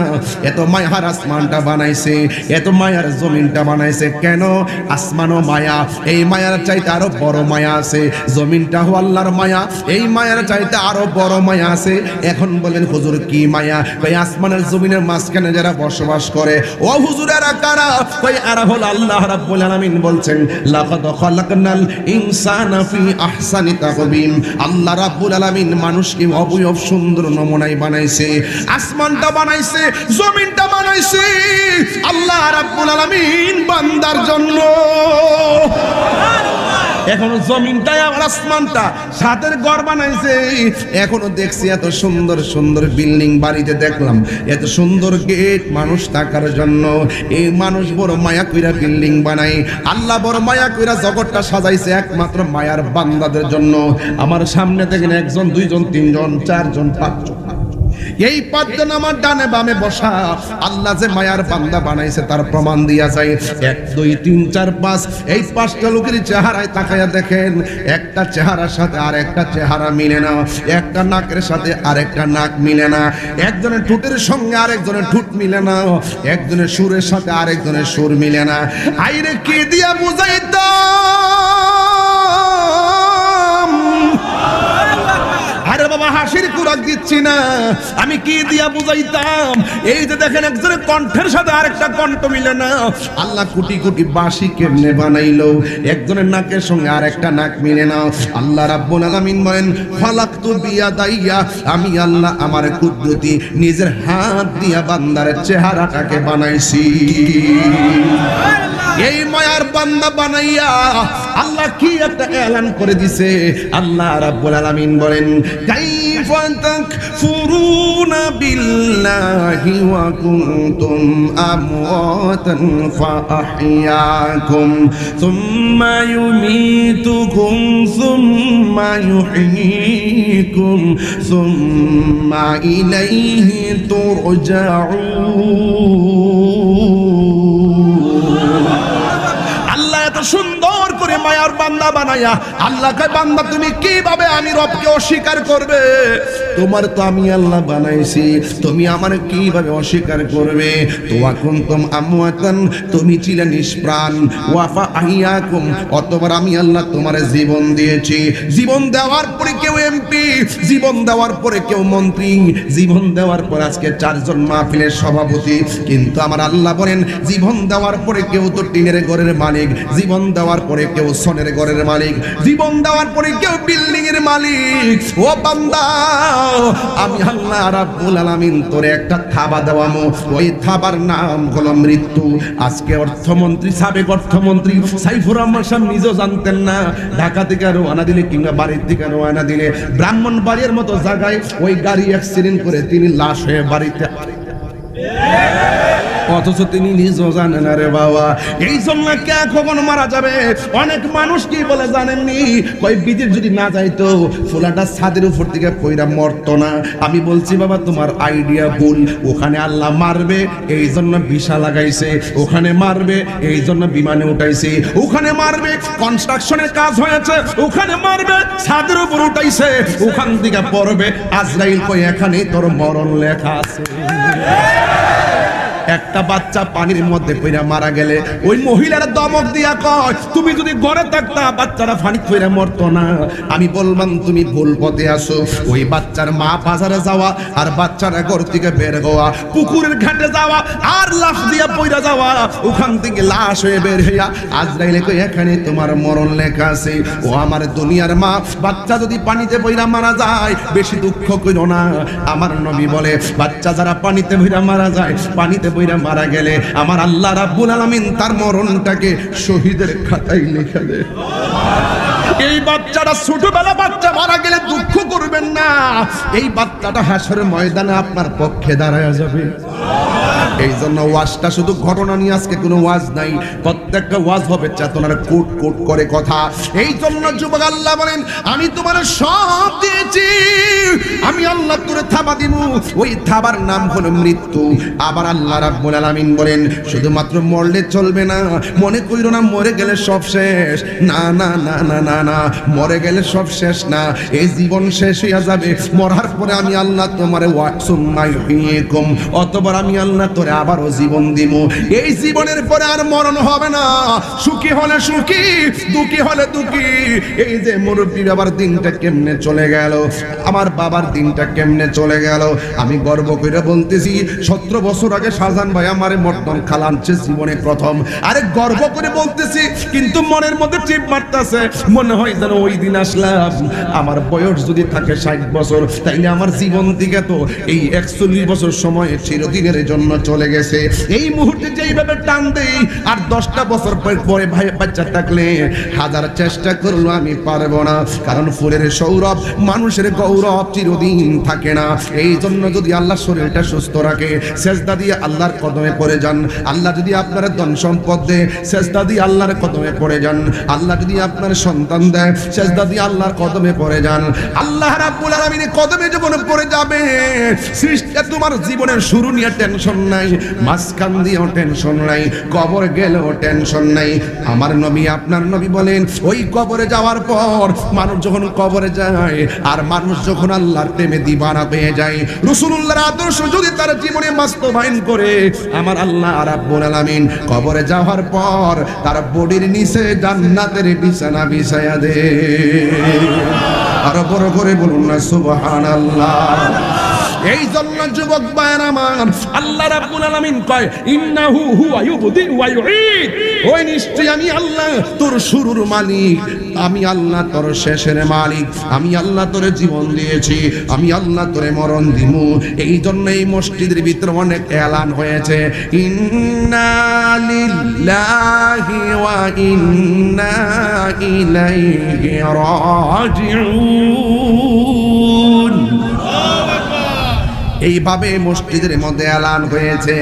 এত মায়ার আসমানটা বানাইছে, এত মায়ার জমিনটা বানাইছে। কেন? আসমানও মায়া, এই মায়ার চাইতে আরো বড় মায়া আছে। জমিনটাও আল্লাহর মায়া, এই মায়ার চাইতে আরো বড় মায়া আছে। এখন বলেন হুজুর কি মায়া? ওই আসমানের জমিনের মাঝখানে যারা বসবাস করে, ও হুজুর এরা কারা? ওই এরা হল আল্লাহ রাব্বুল আলামিন বলছেন, লাকাদ খালাকনাল ইনসানা ফি আহসানি তাকবীম। আল্লাহ রাব্বুল আলামিন মানুষকে অবয়ব সুন্দর নমুনায় বানাইছে, আসমানটা বানাইছে, জমিনটা বানাইছে আল্লাহ রাব্বুল আলামিন বান্দার জন্য। এখনো জমিনটাই আর আসমানটা সাথের ঘর বানাইছে। এখনো দেখছি এত সুন্দর সুন্দর বিল্ডিং, বাড়িতে দেখলাম এত সুন্দর গেট মানুষ থাকার জন্য। এই মানুষ বড় মায়া কইরা বিল্ডিং বানায়, আল্লাহ বড় মায়া কইরা জগৎটা সাজাইছে একমাত্র মায়ার বান্দাদের জন্য। আমার সামনে দেখেন 1 জন 2 জন 3 জন 4 জন 5 জন, এই 5 জন আমার ডানে বামে বসা। আল্লাহ যে মায়ার বান্দা বানাইছে তার প্রমাণ দিয়া যায়। 1 2 3 4 5, এই 5টা লোকের চেহারায় তাকায়া দেখেন, একটা চেহারার সাথে আর একটা চেহারা মিলে না, একটা নাকের সাথে আরেকটা নাক মিলে না, একজনের ঠোঁটের সঙ্গে আরেকজনের ঠোঁট মিলে না, একজনের সুরের সাথে আরেকজনের সুর মিলে না। আইরে কে দিয়া বুঝাইতাম? আরে বাবা, হাসির কুরাক দিচ্ছি না, আমি কি দিয়া বুঝাইতাম? এই যে দেখেন, একজনের কণ্ঠের সাথে আরেকটা কণ্ঠ মিলে না। আল্লাহ কোটি কোটি বাঁশি কেমনে বানাইলো, একজনের নাকের সঙ্গে আরেকটা নাক মিলে না। আল্লাহ রাব্বুল আলামিন বলেন, ফালাকতু বিয়াদাইয়া, আমি আল্লাহ আমার কুদরতি নিজের হাত দিয়া বান্দার চেহারাটাকে বানাইছি। এই মায়ার বান্দা বানাইয়া আল্লাহ কি একটা এলান করে দিছে। আল্লাহ রাব্বুল আলামিন বলেন, কাইফা তাকফুরুনা বিল্লাহি ওয়া কুনতুম আমওয়াতান ফাআহইয়াকুম সুম্মা ইউমীতুকুম সুম্মা ইউহয়ীকুম সুম্মা ইলাইহি তুরজাউন। আল্লাহ এত সুন্দর করে মায়ার বান্দা বানায়া আল্লাহ কয়, বান্দা তুমি কিভাবে আমি রবকে অস্বীকার করবে? তোমার তো আমি আল্লাহ বানাইছি, তুমি আমার কিভাবে অস্বীকার করবে? তোয়া কুনতুম আমওয়াতান, তুমি ছিলে নিষ্প্রাণ, ওয়া ফাআহইয়াকুম, অতবার আমি আল্লাহ তোমার জীবন দিয়েছি। জীবন দেওয়ার পরে কেউ এমপি, জীবন দেওয়ার পরে কেউ মন্ত্রী, জীবন দেওয়ার পর আজকে 4 জন মাহফিলের সভাপতি। কিন্তু আমার আল্লাহ বলেন, জীবন দেওয়ার পরে কেউ তো টিনের ঘরের মালিক, জীবন দেওয়ার পরে কেউ সোনের ঘরের মালিক, জীবন দেওয়ার পরে কেউ বিল্ডিং এর মালিক। ও বান্দা, আমি আল্লাহ রাব্বুল আলামিন তোরে একটা থাবা দেওয়ামো, ওই থাবার নাম হলো মৃত্যু। আজকে অর্থমন্ত্রী, সাবেক অর্থমন্ত্রী সাইফুর রহমান সাহেব নিজেও জানতেন না, ঢাকা থেকে রওনা দিলে কিংবা বাড়ির থেকে রওনা দিলে ব্রাহ্মণবাড়িয়ার মতো জায়গায় ওই গাড়ি অ্যাক্সিডেন্ট করে তিনি লাশ হয়ে বাড়িতে, অথচ তিনি নিজেও জানেন না রে বাবা। এই জন্য কে কখন মারা যাবে? অনেক মানুষ কি বলে জানেননি, কই বিদেশ যদি না যাইতো ফুলাটা ছাদের উপর থেকে পয়রা মরতো না। আমি বলছি বাবা, তোমার আইডিয়া ভুল। ওখানে আল্লাহ মারবে এই জন্য ভিসা লাগাইছে, ওখানে মারবে এই জন্য বিমানে উঠাইছে, ওখানে মারবে কনস্ট্রাকশনের কাজ হয়েছে, ওখানে মারবে ছাদের উপর উঠাইছে, ওখান থেকে পড়বে আজরাইল কই এখানে তোর মরণ লেখা আছে। একটা বাচ্চা পানির মধ্যে পইরা মারা গেলে ওই মহিলারা দমক দিয়া কয়, তুমি যদি ঘরে থাকতা বাচ্চারা পানি পইরা মরতো না। আমি বললাম তুমি ভুল পথে আসো। ওই বাচ্চার মা বাজারে যাওয়া আর বাচ্চারা ঘর থেকে বের হওয়া, পুকুরের ঘাটে যাওয়া আর লাশ দিয়া পইরা যাওয়া, ওখান থেকে লাশ হয়ে বের হইয়া আজরাইলে কই এখানে তোমার মরণ লেখা আছে। ও আমার দুনিয়ার মা, বাচ্চা যদি পানিতে পইরা মারা যায় বেশি দুঃখ কইরো না। আমার নবী বলে বাচ্চা যারা পানিতে পইরা মারা যায়, পানিতে পইরা মারা গেলে আমার আল্লাহ রাব্বুল আলামিন তার মরণটাকে শহীদের খাতায় লিখে দেয়। এই বাচ্চাটা ছোটবেলা বাচ্চা মারা গেলে দুঃখ করবেন না, এই বাচ্চাটা হাসরের ময়দানে আপনার পক্ষে দাঁড়ায় যাবে। এই জন্য ওয়াজটা শুধু ঘটনা নিয়ে আজকে কোনো ওয়াজ নাই, প্রত্যেকটা ওয়াজ হবে চেতনার কোট কোট করে কথা। এই জন্য যুবক আল্লাহ বলেন আমি তোমার সব দিয়েছি, আমি আল্লাহ তোরে থাবা দিব, ওই থাবার নাম হলো মৃত্যু। আবার আল্লাহ রাব্বুল আলামিন বলেন শুধুমাত্র মরলে চলবে না, মনে কইরো না মরে গেলে সব শেষ। না না না না না না, মরে গেলে সব শেষ না, এই জীবন শেষ হইয়া যাবে। মরার পরে আমি আল্লাহ তোমারে ওয়াকসুমাইহিকুম, অতবার আমি আল্লাহ তোরে আবারও জীবন দিব। এই জীবনের পরে আর মরণ হবে না, সুখী হলে সুখী, দুঃখী হলে দুঃখী। এই যে মুরব্বী বাবার দিনটা কেমনে চলে গেল, আমার বাবার দিনটা কেমনে চলে গেল। আমি গর্ব করে বলতেছি 17 বছর আগে শাহজাহান ভাই আমারে মর্দন খালানছে জীবনে প্রথম। আরে গর্ব করে বলতেছি, কিন্তু মনের মধ্যে চিপ মারতেছে, মনে হয় যেন ওই দিন আসলাম। আমার বয়স যদি থাকে 60 বছর, তাইলে আমার জীবন থেকে তো এই 41 বছর সময় চিরদিনের জন্য চলে গেছে। এই মুহূর্তে যেইভাবে টান দেই আর 10টা বছর পরে ভাই বাচ্চা থাকলে হাজার চেষ্টা করলো আমি পারবো না, কারণ ফুলের সৌরভ মানুষের গৌরব চিরদিন থাকে না। এই জন্য যদি আল্লাহ শরীরটা সুস্থ রাখে, সেজদা দিয়ে আল্লাহর কদমে পড়ে যান। আল্লাহ যদি আপনার ধন সম্পদ দেয়, সেজদা দিয়ে আল্লাহর কদমে পড়ে যান। আল্লাহ যদি আপনার সন্তান দেয়, সেজদা দিয়ে আল্লাহর কদমে পড়ে যান। আল্লাহ রাব্বুল আলামিনের কদমে যখন পড়ে যাবে, সৃষ্টি তোমার জীবনের শুরু নিয়ে টেনশন নাই, মাঝখান দিয়েও টেনশন নাই, কবর গেলেও টেনশন নাই। আমার নবী আপনার নবী বলেন ওই কবরে যাওয়ার পর মানুষ যখন কবরে যায় আর মানুষ যখন আল্লাহর প্রেমে দিবানা পেয়ে যায়, রাসূলুল্লাহর আদর্শ যদি তার জীবনে বাস্তবায়ন করে, আমার আল্লাহ রাব্বুল আলামিন কবরে যাওয়ার পর তার বডির নিচে জান্নাতের বিছানা বিছায়া দে। আর বড় করে বলুন না সুবহানাল্লাহ। এই জন্য যুবক ভাইরা আমার, আল্লাহ রাব্বুল আলামিন কয় ইন্নাহু হুয়া ইউবদি ওয়া ইউঈদ, ওই নিশ্চয় আমি আল্লাহ তোর শুরুর মালিক, আমি আল্লাহ তোর শেষের মালিক, আমি আল্লাহ তোরে জীবন দিয়েছি, আমি আল্লাহ তোরে মরণ দিমু। এই জন্য এই মসজিদের ভিতরে অনেক এলান হয়েছে, ইন্না লিল্লাহি ওয়া ইন্না ইলাইহি রাজিউন। এইভাবে মসজিদের মধ্যে এলান হয়েছে।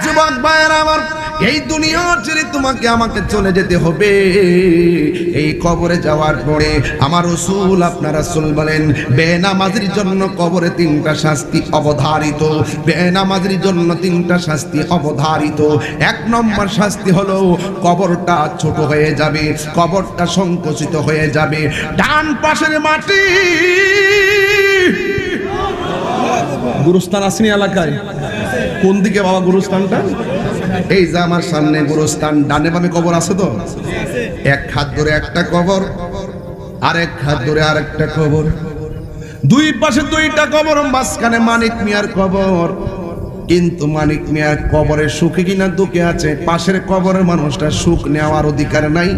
যুবক ভাইরা আমার, এই দুনিয়া ছেড়ে তোমাকে আমাকে চলে যেতে হবে। এই কবরে যাওয়ার পরে আমার রাসূল আপনার রাসূল বলেন বেনামাজির জন্য কবরে 3টা শাস্তি অবধারিত। বেনামাজির জন্য 3টা শাস্তি অবধারিত। 1 নম্বর শাস্তি হলো কবরটা ছোট হয়ে যাবে, কবরটা সংকুচিত হয়ে যাবে। ডান পাশের মাটি, গুরুস্থান আসেনি এলাকায়? কোন দিকে বাবা গুরুস্থানটা? এই যে আমার সামনে গুরুস্থান, ডানে বামে কবর আছে তো? এক হাত ধরে একটা কবর, আরেক হাত ধরে আরেকটা কবর, দুই পাশে 2টা কবর, মাঝখানে মানিক মিয়ার কবর। কিন্তু মানিক মিয়ার কবরে সুখে কিনা দুঃখে আছে, পাশের কবরের মানুষটা সুখ নেওয়ার অধিকার নাই,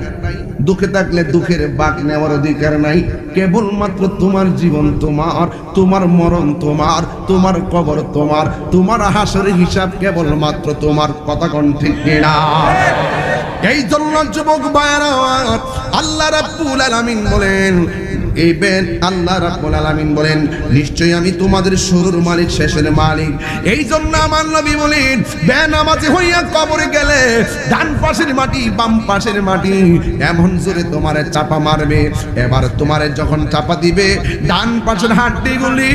দুঃখে থাকলে দুঃখের ভাগ নেওয়ার অধিকার নাই। কেবলমাত্র তোমার জীবন তোমার, তোমার মরণ তোমার, তোমার কবর তোমার, তোমার হাসরের হিসাব কেবলমাত্র তোমার। কথা কোন ঠিক কিনা? এই জন্য যুবক ভাইরা আল্লাহ রাব্বুল আলামিন বলেন, এই বেন আল্লাহ রাব্বুল আলামিন বলেন নিশ্চয়ই আমি তোমাদের শুরুর মালিক শেষের মালিক। এই জন্য আমার নবী বলেন বেনামাজি হইয়া কবরে গেলে ডান পাশের মাটি বাম পাশের মাটি এমন জোরে তোমারে চাপা মারবে, এবার তোমারে যখন চাপা দিবে ডান পাশের হাড্ডিগুলি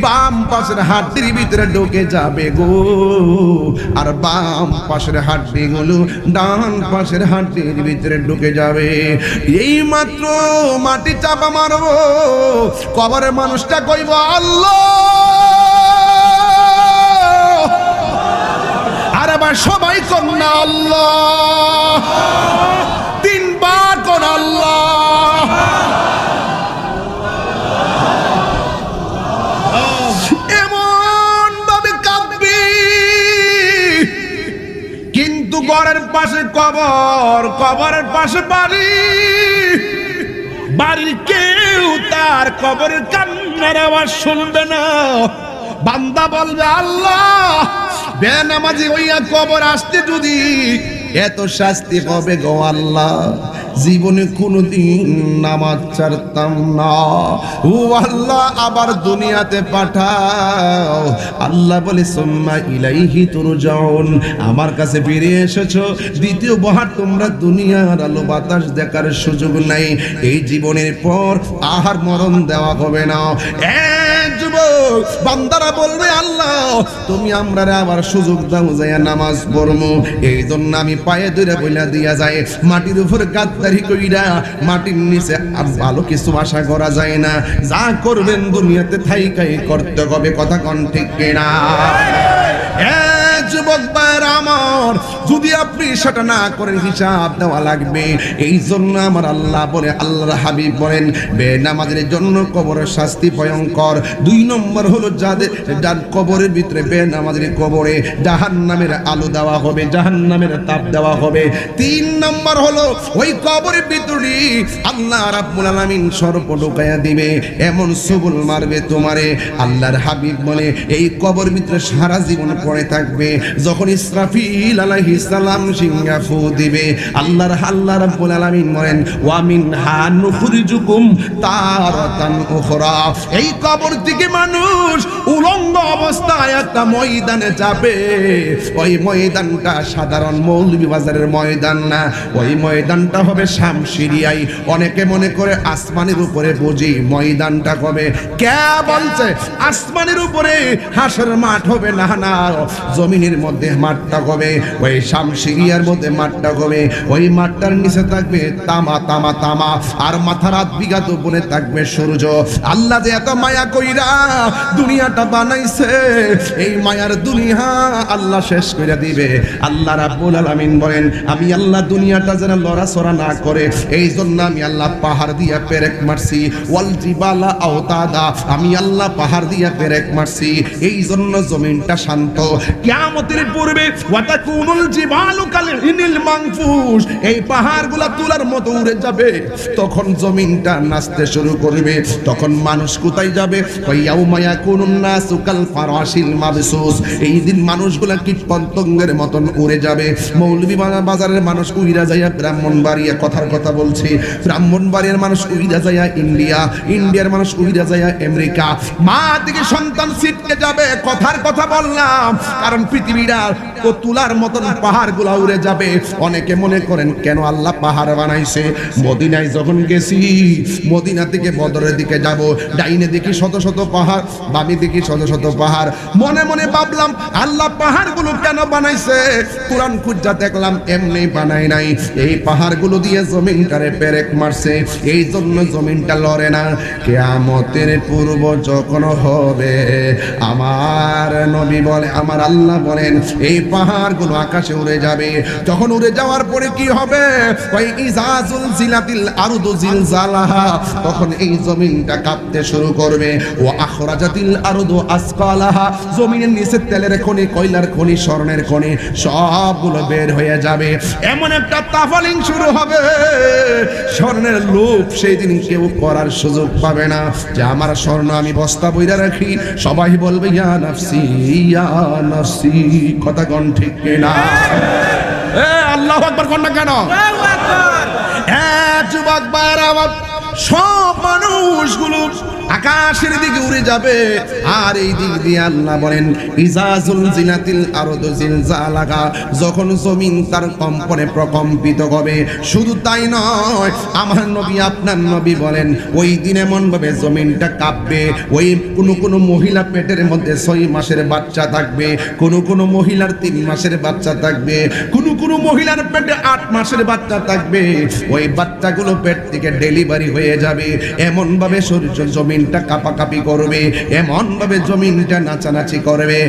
বাম পাশের হাড্ডির ভিতরে ঢুকে যাবে গো, আর বাম পাশের হাড্ডিগুলো ডান পাশের হাড্ডির ভিতরে ঢুকে যাবে। এই মাত্র মাটি চাপা মারবো, কবরের মানুষটা কইব আল্লাহ, ঘরের পাশে কবর, কবরের পাশে বাড়ি, বাড়ির কেউ তার কবরের কান্নার আওয়াজ শুনবে না। বান্দা বলবে আল্লাহ, বেনামাজি হইয়া কবর আসতে যদি এত শাস্তি হবে গো আল্লাহ, জীবনে কোনদিন নামাজ ছাড়তাম না। ও আল্লাহ, আবার দুনিয়াতে পাঠাও। আল্লাহ বলে সুম্মা ইলাইহি তুরজাউন, আমার কাছে ফিরে এসেছো, দ্বিতীয় বার তোমরা দুনিয়ার আলো বাতাস দেখার সুযোগ নাই। এই জীবনের পর আহার মরণ দেওয়া হবে না। যুবক বান্দারা বলবে আল্লাহ, তুমি আমরা আবার সুযোগ দাও যাইয়া নামাজ পড়বো। এই জন্য আমি পায়ে ধরে বইলা দিয়া যায়, মাটির উপর গাদ্দারি কইরা মাটির নিচে ভালো কিছু আশা করা যায় না। যা করবেন দুনিয়াতে থাইকাই করতে হবে, কথা কোন ঠিক কিনা? যুবক ভাইরা আমার, যদি আপনি সেটা না করেন হিসাব দেওয়া লাগবে। এই জন্য আমার আল্লাহ বলে, আল্লাহর হাবিব বলেন, বেনামাজের জন্য কবরের শাস্তি ভয়ঙ্কর। 2 নম্বর হলো যার কবরের ভিতরে বেনামাজের কবরে জাহান্নামের আলো দেওয়া হবে, জাহান্নামের তাপ দেওয়া হবে। 3 নম্বর হলো ওই কবরের ভিতরে আল্লাহ রাব্বুল আলামিন সর্প ঢুকাইয়া দিবে, এমন সবল মারবে তোমারে। আল্লাহর হাবিব বলে এই কবর ভিতরে সারা জীবন পড়ে থাকবে। যখন ইসরাফিল আলাইহিস সালাম সিংহা ফু দিবে, আল্লাহ রাব্বুল আলামিন বলেন, ওয়া মিনহা নুখরিজুকুম তারাতান উখরা। এই কবর থেকে মানুষ উলঙ্গ অবস্থায় একটা ময়দানে যাবে। ওই ময়দানটা সাধারণ মৌলভীবাজারের ময়দান না, ওই ময়দানটা হবে শামশিরিয়ায়। অনেকে মনে করে আসমানের উপরে বুঝি ময়দানটা হবে। কে বলছে আসমানের উপরে হাসর মাঠ হবে? না না, জমিনের মধ্যে মাঠটা হবে, ওই শামশিরিয়ার মধ্যে মাঠটা হবে। ওই মাঠটার নিচে থাকবে তামা তামা তামা, আর মাথার হাত বিঘাত উপরে থাকবে সূর্য। আল্লাহ যে এত মায়া কইরা দুনিয়াটা বানাইছে, এই মায়ার দুনিয়া আল্লাহ শেষ করে দিবে। আল্লাহ রাব্বুল আলামিন বলেন, আমি আল্লাহ দুনিয়াটা যেন লড়াচড়া না করে, এই জন্য আমি আল্লাহ পাহাড় দিয়া পেরেক মারছি। ওয়াল জিবালা আওতাদা, আমি আল্লাহ পাহাড় দিয়া পেরেক মারছি, এই জন্য জমিনটা শান্ত। কিয়ামতের পূর্বে ওয়াতাকুনুল জিবালু কালহিনিল মানফুস, এই পাহাড়গুলা তুলার মতো উড়ে যাবে। তখন জমিনটা নাচতে শুরু করবে। তখন মানুষ কোথায় যাবে? ইয়াউমা ইয়াকুনুন নাসু কাল ফারাশিল মাবসুস, এই দিন মানুষগুলা কীট পতঙ্গের মতন উড়ে যাবে। মৌলভীবাজারের মানুষ উইরা যাইয়া ব্রাহ্মণবাড়িয়া, কথার কথা বলছি, ব্রাহ্মণবাড়িয়ার মানুষ উইরা যাইয়া ইন্ডিয়া, ইন্ডিয়ার মানুষ উইরা যাইয়া আমেরিকা। মা থেকে সন্তান ছিটকে যাবে, কথার কথা বললাম। কারণ পৃথিবীটা ও তুলার মতন পাহাড়গুলা উড়ে যাবে। অনেকে মনে করেন কেন আল্লাহ পাহাড় বানাইছে? মদিনায় যখন গেছি, মদিনা থেকে বদরের দিকে যাব, ডাইনে দেখি শত শত পাহাড়, বামে দেখি শত শত পাহাড়। মনে মনে ভাবলাম আল্লাহ পাহাড়গুলো কেন বানাইছে? কুরআন খুঁজা দেখলাম এমনি বানাই নাই, এই পাহাড়গুলো দিয়ে জমিনটারে পেরেক মারছে, এই জন্য জমিনটা লড়ে না। কিয়ামতের পূর্ব যখন হবে, আমার নবী বলে, আমার আল্লাহ বলেন, এই পাহাড়গুলো আকাশে উড়ে যাবে। যখন উড়ে যাওয়ার পরে কি হবে? ওই ইজাজুল জিলাতিল আরদু জিলজালাহা, তখন এই জমিনটা কাঁপতে শুরু করবে। ও আখরাজাতিল আরদু আসকালাহা, জমিনের নিচে তেলের খনি, কয়লার খনি, স্বর্ণের খনি সবগুলো বের হয়ে যাবে। এমন একটা তাফালিং শুরু হবে, স্বর্ণের লোভ সেই দিন কেউ করার সুযোগ পাবে না। যে আমার স্বর্ণ আমি বস্তা বইরা রাখি, সবাই বলবে ইয়া নাফসি ইয়া নাফসি, কথা কোন ঠিক কিনা? আল্লাহু আকবার কোন না কেন? আল্লাহু আকবার। যুবক ভাইরা আমার, সব মানুষগুলো আকাশের দিকে উড়ে যাবে। আর এই দিক দিয়ে আল্লাহ বলেন, ইজাজুল জিনাতিল আরদু জিলজালাহা, যখন জমিন তার কম্পনে প্রকম্পিত হবে। শুধু তাই নয়, আমার নবী আপনার নবী বলেন, ওই দিন এমন ভাবে জমিনটা কাঁপবে। ওই কোন মহিলা পেটের মধ্যে 6 মাসের বাচ্চা থাকবে, কোন মহিলার 3 মাসের বাচ্চা থাকবে, কোন মহিলার পেটে 8 মাসের বাচ্চা থাকবে। ওই বাচ্চাগুলো পেট থেকে ডেলিভারি হয়ে যাবে। এমন ভাবে সূর্য জমিন জমিনটা কাঁপাকাঁপি করবে, এমন ভাবে জমিনটা নাচানাচি করবে।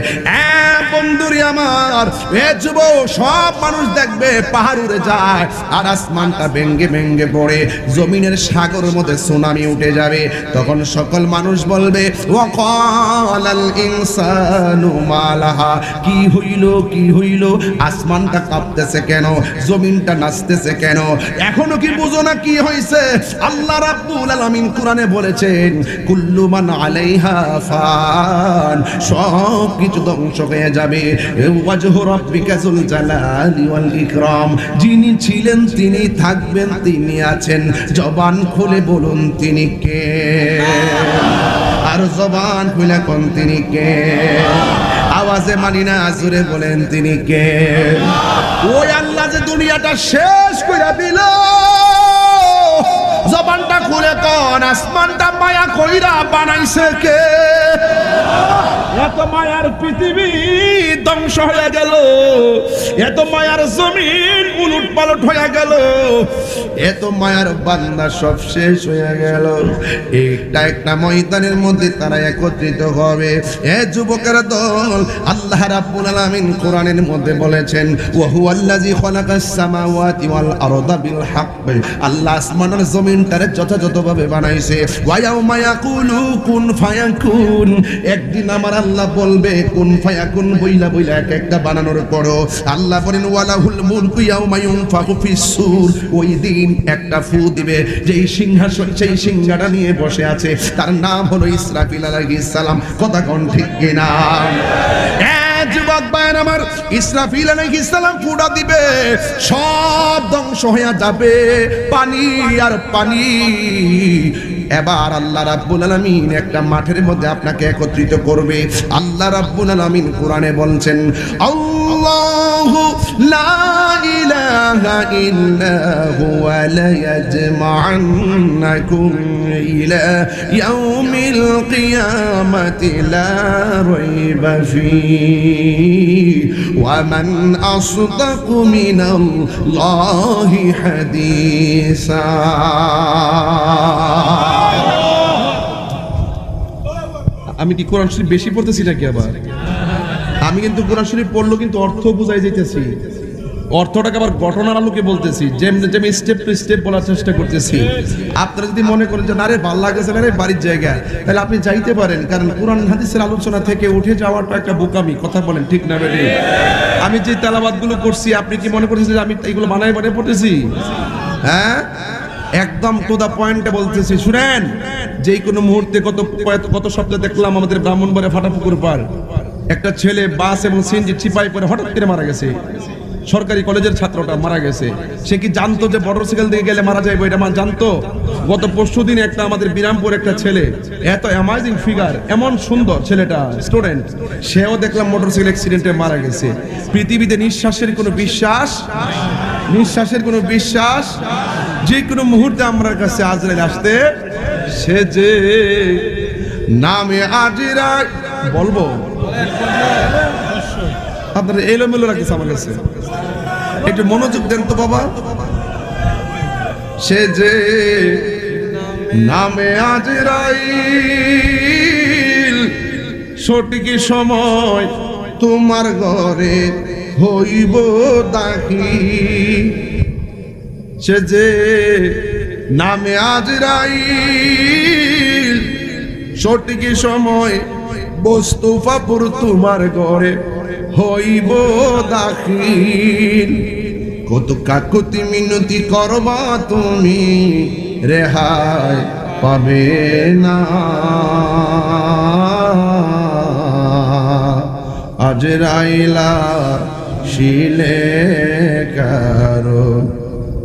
বন্ধুরি আমার, এ যুবক, সব মানুষ দেখবে পাহাড় উড়ে যায় আর আসমানটা ভেঙ্গে ভেঙ্গে পড়ে জমিনের সাগরের মধ্যে সুনামি উঠে যাবে। তখন সকল মানুষ বলবে, ওয়াকালাল ইনসানু মালাহা, কি হইল কি হইল, আসমানটা কাঁপতেছে কেন, জমিনটা নাচতেছে কেন, এখনো কি বুঝো না কি হয়েছে? আল্লাহ রাব্বুল আলামিন কোরআনে বলেছেন, কুল্লু মান আলাইহা ফান, সব কিছু ধ্বংস হয়ে যাবে। ওয়াজহু রাব্বিকা যুল জালালি ওয়াল ইকরাম, যিনি ছিলেন তিনি থাকবেন, তিনি আছেন। জবান খুলে বলুন তিনি কে, আর জবান খুলে কোন তিনি কে, আওয়াজে মানি না, জোরে বলেন তিনি কে। ওই আল্লাহ যে দুনিয়াটা শেষ করে দিল, জবানটা খুলে কোন, আসমানটা মায়া কইরা বানাইছে কে? এত মায়ার পৃথিবী ধ্বংস হয়ে গেল, এত মায়ার জমিন উলট পালট হয়ে গেল, এত মায়ার বান্দা সব শেষ হয়ে গেল। একটা একটা ময়দানের মধ্যে তারা একত্রিত হবে। এ যুবকের দল, আল্লাহ রাব্বুল আলামিন কোরআনের মধ্যে বলেছেন, ওয়া হুয়াল্লাযী খালাকাস সামাওয়াতি ওয়াল আরদা বিল হক, আল্লাহ আসমান আর জমিনটারে যথাযথভাবে বানাইছে। ওয়া ইয়াউমা ইয়াকুলু কুন ফায়াকুন, একদিন আমার আল্লাহ বলবে কুন ফায়াকুন, বইলা বইলা এক একটা বানানোর পরও আল্লাহ বলেন, ওয়ালাহুল মুলকু ইয়াউমা ইউনফাখু ফিস সূর, ওই দিন একটা ফু দিবে, যেই সিংহাসন সেই সিংহাটা নিয়ে বসে আছে তার নাম হলো ইসরাফিল আলাইহিস সালাম। কথা কোন ঠিক কিনা? যুবক ভাইয়ের আমার, ইসরাফিল আলাইহিস সালাম ফুটা দিবে, সব ধ্বংস হয়ে যাবে, পানি আর পানি। এবার আল্লাহ রাব্বুল আলামিন একটা মাঠের মধ্যে আপনাকে একত্রিত করবে। আল্লাহ রাব্বুল আলামিন কোরআনে বলছেন, আল্লাহু লা ইলাহা ইল্লা হুয়া লা ইয়াজমা'আন্নাকুম ইলা ইয়াউমিল কিয়ামাতি লা রাইবা ফীহি ওয়া মান আসদাকু মিনাল্লাহি হাদিসা। আমি কি কোরআন শরীফ বেশি পড়তেছি নাকি? আবার আমি কিন্তু কোরআন শরীফ পড়লো কিন্তু অর্থ বুঝাই যাইতেছি, অর্থটাকে আবার ঘটনার আলোকে বলতেছি, যেমনি যেমনি স্টেপ টু স্টেপ বলার চেষ্টা করতেছি। আপনারা যদি মনে করেন যে আরে ভালো লাগতেছে না রে বাড়ির জায়গা, তাহলে আপনি যাইতে পারেন, কারণ কোরআন হাদিসের আলোচনা থেকে উঠে যাওয়াটা একটা বোকামি। কথা বলেন ঠিক না বেটি? আমি যে তেলাওয়াতগুলো করছি, আপনি কি মনে করছেন যে আমি এইগুলো বানাই বানাই পড়তেছি? হ্যাঁ, একদম টু দা পয়েন্টে বলতেছি। শুনেন, যে কোনো মুহূর্তে কত শব্দ দেখলাম আমাদের ব্রাহ্মণবাড়িয়া ফাটাপুকুর পার, একটা ছেলে বাস এবং সিএনজি চিপাই পরে হঠাৎ করে মারা গেছে। সরকারি কলেজের ছাত্রটা মারা গেছে। সে কি জানতো যে মোটরসাইকেল দিয়ে গেলে মারা যাবে? এটা জানতো? গত পরশু দিন একটা আমাদের বিরামপুর একটা ছেলে, এত অ্যামাজিং ফিগার, এমন সুন্দর ছেলেটা, স্টুডেন্ট, সেও দেখলাম মোটরসাইকেল অ্যাক্সিডেন্টে মারা গেছে। পৃথিবীতে নিঃশ্বাসের কোনো বিশ্বাস, নিঃশ্বাসের কোনো বিশ্বাস, যে কোনো মুহূর্তে আমার কাছে আজরাইল আসতে, সে যে নামে আজিরা বলবো, আপনারা এলোমেলো রাখছে আমার কাছে, একটু মনোযোগ দেন তো বাবা। সে যে নামে আজরাইল, সঠিক সময় তোমার ঘরে হইব দাখিল। সে যে নামে আজরাইল, সঠিক সময় বস্তুফাপুর তোমার ঘরে হইব দাখিল। কত কাকুতি মিনতি করবা তুমি, রেহাই পাবে না। আজরাইলা শিলে কারো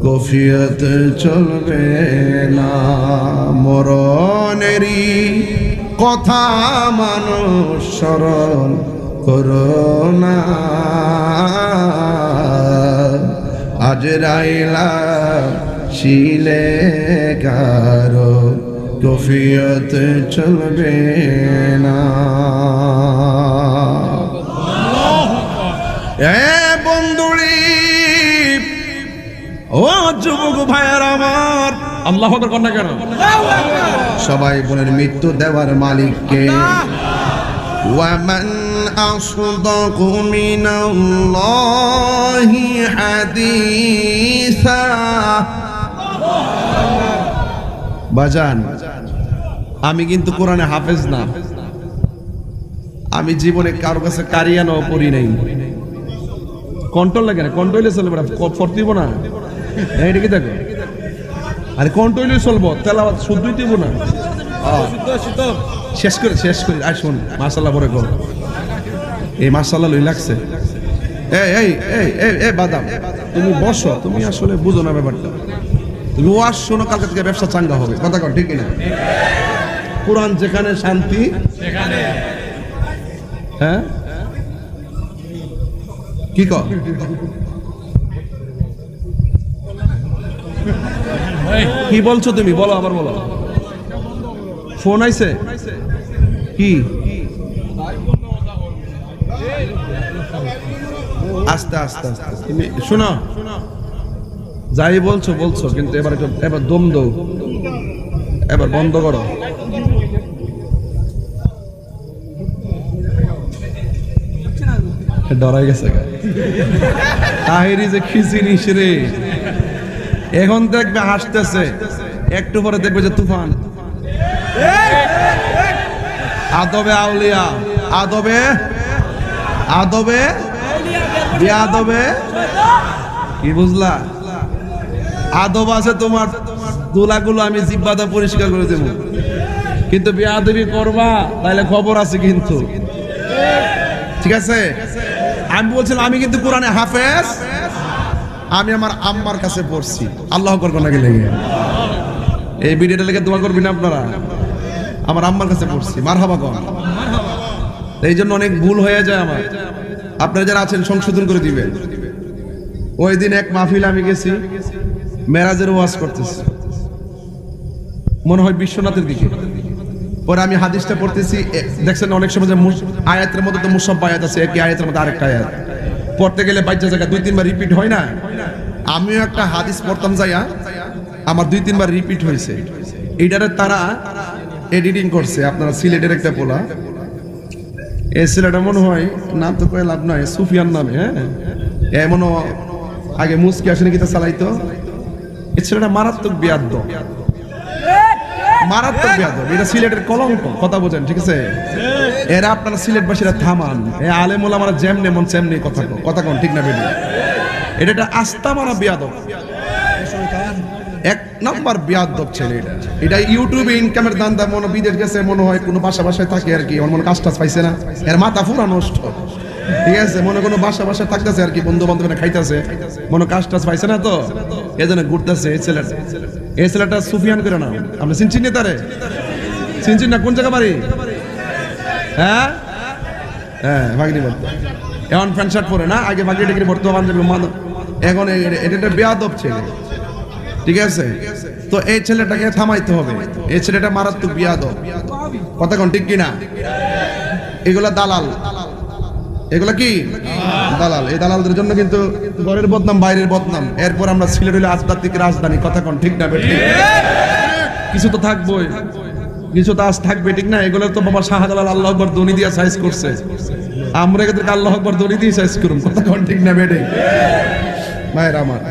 কফিয়ত চলবে না। মরণেরই কথা মানুষ স্মরণ করোনা। আজরাইলা শিলে কারো কফিয়ত চলবে না। এ বন্ধুরি, ও যুবক ভাইয়ের আমার, আল্লাহু আকবার কোন না কেন? সবাই বলেন মৃত্যু দেওয়ার মালিককে। ওয়ামান আসদাকু মিনাল্লাহি হাদিসা। বাজান, আমি কিন্তু কোরআনে হাফেজ না, আমি জীবনে কারো কাছে কারিয়ানাও পড়ি নাই। কন্ট্রোল লাগে না, কন্ট্রোলে চলবে না, ফর্তিব না, এটা কি দেখো? আরে কন্ট্রোলে চলবো, তেলাওয়াত শুদ্ধই দিব না। শেষ করে আর শোন, মাশাআল্লাহ পরে কর। এই মাশাআল্লাহ লই লাগছে। এই বাদাম, তুমি বসো, তুমি আসলে বুঝো না ব্যাপারটা। তুমি ওয়াজ শোনো, কালকে থেকে ব্যবসা চাঙ্গা হবে। কথা কর, ঠিক না? কোরআন যেখানে শান্তি সেখানে। হ্যাঁ, কি কর? কি বলছো তুমি? বলো, আবার বলো। ফোন আইছে কি? আস্তে আস্তে আস্তে তুমি শোনো, যাই বলছো বলছো, কিন্তু এবার দম দাও, এবার বন্ধ করো। ডরাই গেছে তাহিরি যে খিচিনিস রে, এখন দেখবে হাসতেছে, একটু পরে দেখবে যে তুফান। আদবে আউলিয়া, আদবে আদবে বিয়াদবে, কি বুঝলা? আদব আছে তোমার, দুলাগুলো আমি জিব্বাটা পরিষ্কার করে দেব, কিন্তু বিয়াদবি করবা তাইলে খবর আছে কিন্তু। ঠিক আছে? আমি বলছিলাম আমি কিন্তু কোরআনে হাফেজ, আমি আমার আম্মার কাছে পড়ছি। আল্লাহ করবো নাকি লেগে এই ভিডিওটা লেগে দোয়া করবি না আপনারা? আমার আম্মার কাছে পড়ছি, মারহাবা কর। এই জন্য অনেক ভুল হয়ে যায় আমার, আপনারা যারা আছেন সংশোধন করে দিবেন। ওই দিন এক মাহফিলে আমি গেছি, মেরাজের ওয়াজ করতেছি, মনে হয় বিশ্বনাথের দিকে। পরে আমি হাদিসটা পড়তেছি, দেখছেন অনেক সময় যে আয়াতের মধ্যে তো মুসাব্বা আয়াত আছে, একই আয়াতের মধ্যে আরেকটা আয়াত পড়তে গেলে বাচ্চা জায়গা 2-3 বার রিপিট হয় না? আমিও একটা হাদিস পড়তাম যাইয়া, আমার 2-3 বার রিপিট হয়েছে। এইটারে তারা এডিটিং করছে, আপনারা সিলেটের একটা পোলা, এই ছেলেটা মনে হয়, নাম তো কয়ে লাভ নয়, সুফিয়ান নামে। হ্যাঁ, এমনও আগে মুস্কি আসেনি কিতা চালাইতো। এই ছেলেটা মারাত্মক বিয়াদ্দব, মারাত্মক বিয়াদব। এটা সিলেটের কলঙ্ক, কথা বোঝেন? ঠিক আছে? এরা আপনারা সিলেটবাসীরা থামান, এ আলেম ওলামারা যেমনে মন সেমনি কথা কোন, ঠিক না বেটি? এটা একটা আস্থা মারা বিয়াদব, এক নাম্বার বিয়াদব ছেলে এটা। এটা ইউটিউবে ইনকামের দান্দা, মনে বিদেশ গেছে, মনে হয় কোনো বাসায় থাকে আর কি, ওর মনে কাজ টাজ পাইছে না, এর মাথা পুরা নষ্ট। ঠিক আছে? মনে কোনো বাসায় থাকতেছে আর কি, বন্ধু বান্ধব খাইতেছে, মনে কাজ টাজ পাইছে না, তো এজন্য ঘুরতেছে। এই ছেলেটা সুফিয়ান করে না, আমরা চিনছি না তারে? চিনছি না? কোন জায়গা বাড়ি? হ্যাঁ হ্যাঁ, ভাগনি পড়তো, এখন প্যান্ট শার্ট পরে না, আগে ভাগনি টেগরি পড়তো, এখন এটা বেয়াদব ছেলে। ঠিক আছে? তো এই ছেলেটাকে থামাইতে হবে, এই ছেলেটা মারাত্মক বিয়াদব। কথা কোন, ঠিক কিনা? এগুলা দালাল, এগুলা কি দালাল। এই দালালদের জন্য কিন্তু ঘরের বদনাম, বাইরের বদনাম। এরপর আমরা সিলেট হইলে আধ্যাত্মিক রাজধানী। কথা কোন, ঠিক না বেঠিক? কিছু তো থাকবোই, কিছু তো আজ থাকবে, ঠিক না? এগুলো তো বাবা শাহজালাল আল্লাহ আকবার ধ্বনি দিয়া সাইজ করছে, আমরা এদেরকে আল্লাহ আকবার ধ্বনি দিয়ে সাইজ করুন। কথা কোন, ঠিক না বেঠিক? মায়ের আমার,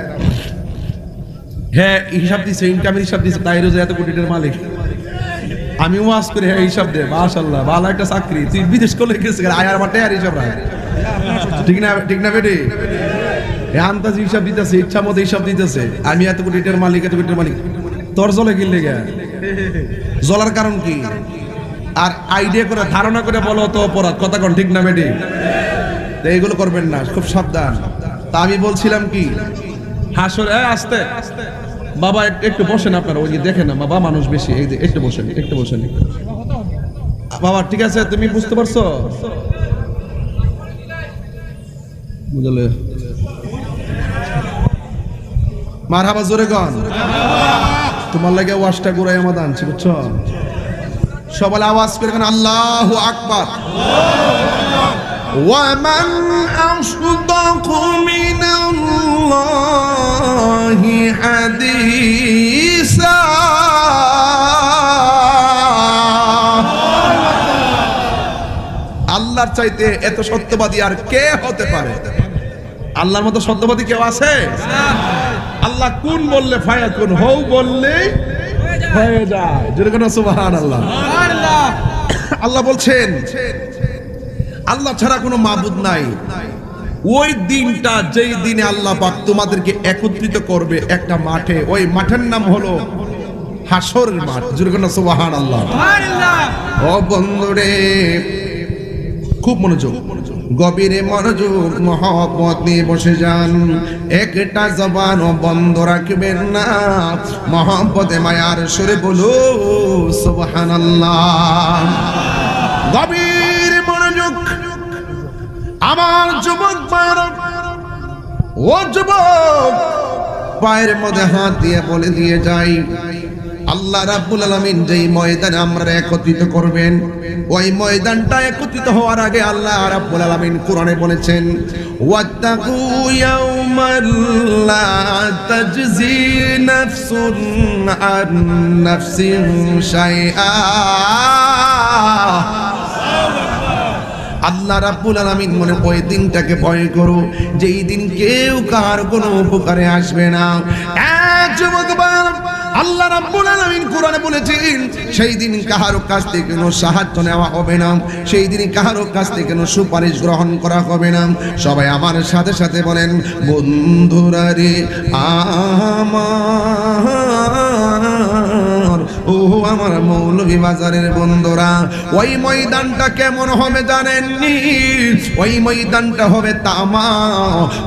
হ্যাঁ হিসাব দিছে, ইনকামের হিসাব দিছে, তাই রোজে এত কোটি টাকার মালিক। আমি ওয়াজ করে, হ্যাঁ হিসাব দে, মাশাআল্লাহ ভালো একটা চাকরি, তুই বিদেশ করলে গেছে আয়ার মাঠে আর হিসাব রাখ, ঠিক না? ঠিক না বেটি? আন্দাজ হিসাব দিতেছে, ইচ্ছা মতো হিসাব দিতেছে, আমি এত কোটি টাকার মালিক, এত কোটি টাকার মালিক। তোর জলে গিললে গে, জ্বলার কারণ কি? আর আইডিয়া করে ধারণা করে বলো তো অপরাধ। কথা কোন, ঠিক না বেটি? এইগুলো করবেন না, খুব সাবধান। তা আমি বলছিলাম কি, হাসর আসতে বাবা একটু বসেন, আপনারা ওই দেখেন না বাবা, মানুষ বেশি, এই যে একটু বসেন, একটু বসেন বাবা। ঠিক আছে, তুমি বুঝতে পারছো? বুঝলে? মারহাবা, জোরে গান। তোমার লাগে ওয়াজটা গুড়াই আমাদের আনছি, বুঝছো? সবাই আওয়াজ করে আল্লাহু আকবার। ومن أصدق من الله حديثا ঈসা আল্লাহর চাইতে এত সত্যবাদী আর কে হতে পারে? আল্লাহর মতো সত্যবাদী কেউ আছে? আল্লাহ কুন বললে ফায়াকুন, হও বললে হয়ে যায়। যেরকম সুবহানাল্লাহ। আল্লাহ বলছেন আল্লাহ ছাড়া কোনো মাবুদ নাই। ওই দিনটা, যেই দিনে আল্লাহ পাক তোমাদেরকে একত্রিত করবে একটা মাঠে, ওই মাঠের নাম হলো হাসরের মাঠ। যেরকম সুবহানাল্লাহ। ও বন্ধুরে, খুব মনোযোগ, গভীরে মনোযোগ, মহব্বত নিয়ে বসে যান। একটা জবানও বন্ধ রাখবেন না, মহব্বতে মায়ার সুরে বলো সুবহানাল্লাহ। গভীর মনোযোগ আমার যুবক ভাইরা, ও যুবক, পায়ের মধ্যে হাত দিয়ে বলে দিয়ে যাই, আল্লাহ রাব্বুল আলামিন যেই ময়দানে আমরা একত্রিত করবেন, ওই ময়দানটা একত্রিত হওয়ার আগে আল্লাহ রাব্বুল আলামিন কোরআনে বলেছেন, ওয়াত্তাকু ইয়াওমান লা তাজজি নাফসুন আন নাফসিন শাইআ। আল্লাহ রাব্বুল আলামিন মনে ওই দিনটাকে ভয় করো, যেই দিন কেউ কার কোনো উপকারে আসবে না। এক যুবক আল্লাহ রাব্বুল আলামিন কোরআনে বলেছেন, সেই দিন কাহারো কাছ থেকে কোনো সাহায্য নেওয়া হবে না, সেই দিন কাহারো কাছ থেকে কোনো সুপারিশ গ্রহণ করা হবে না। সবাই আমার সাথে সাথে বলেন, বন্ধুরা রে আমার, ও আমার মৌলভী বাজারের বন্ধুরা, ওই ময়দানটা কেমন হবে জানেননি? ওই ময়দানটা হবে তামা।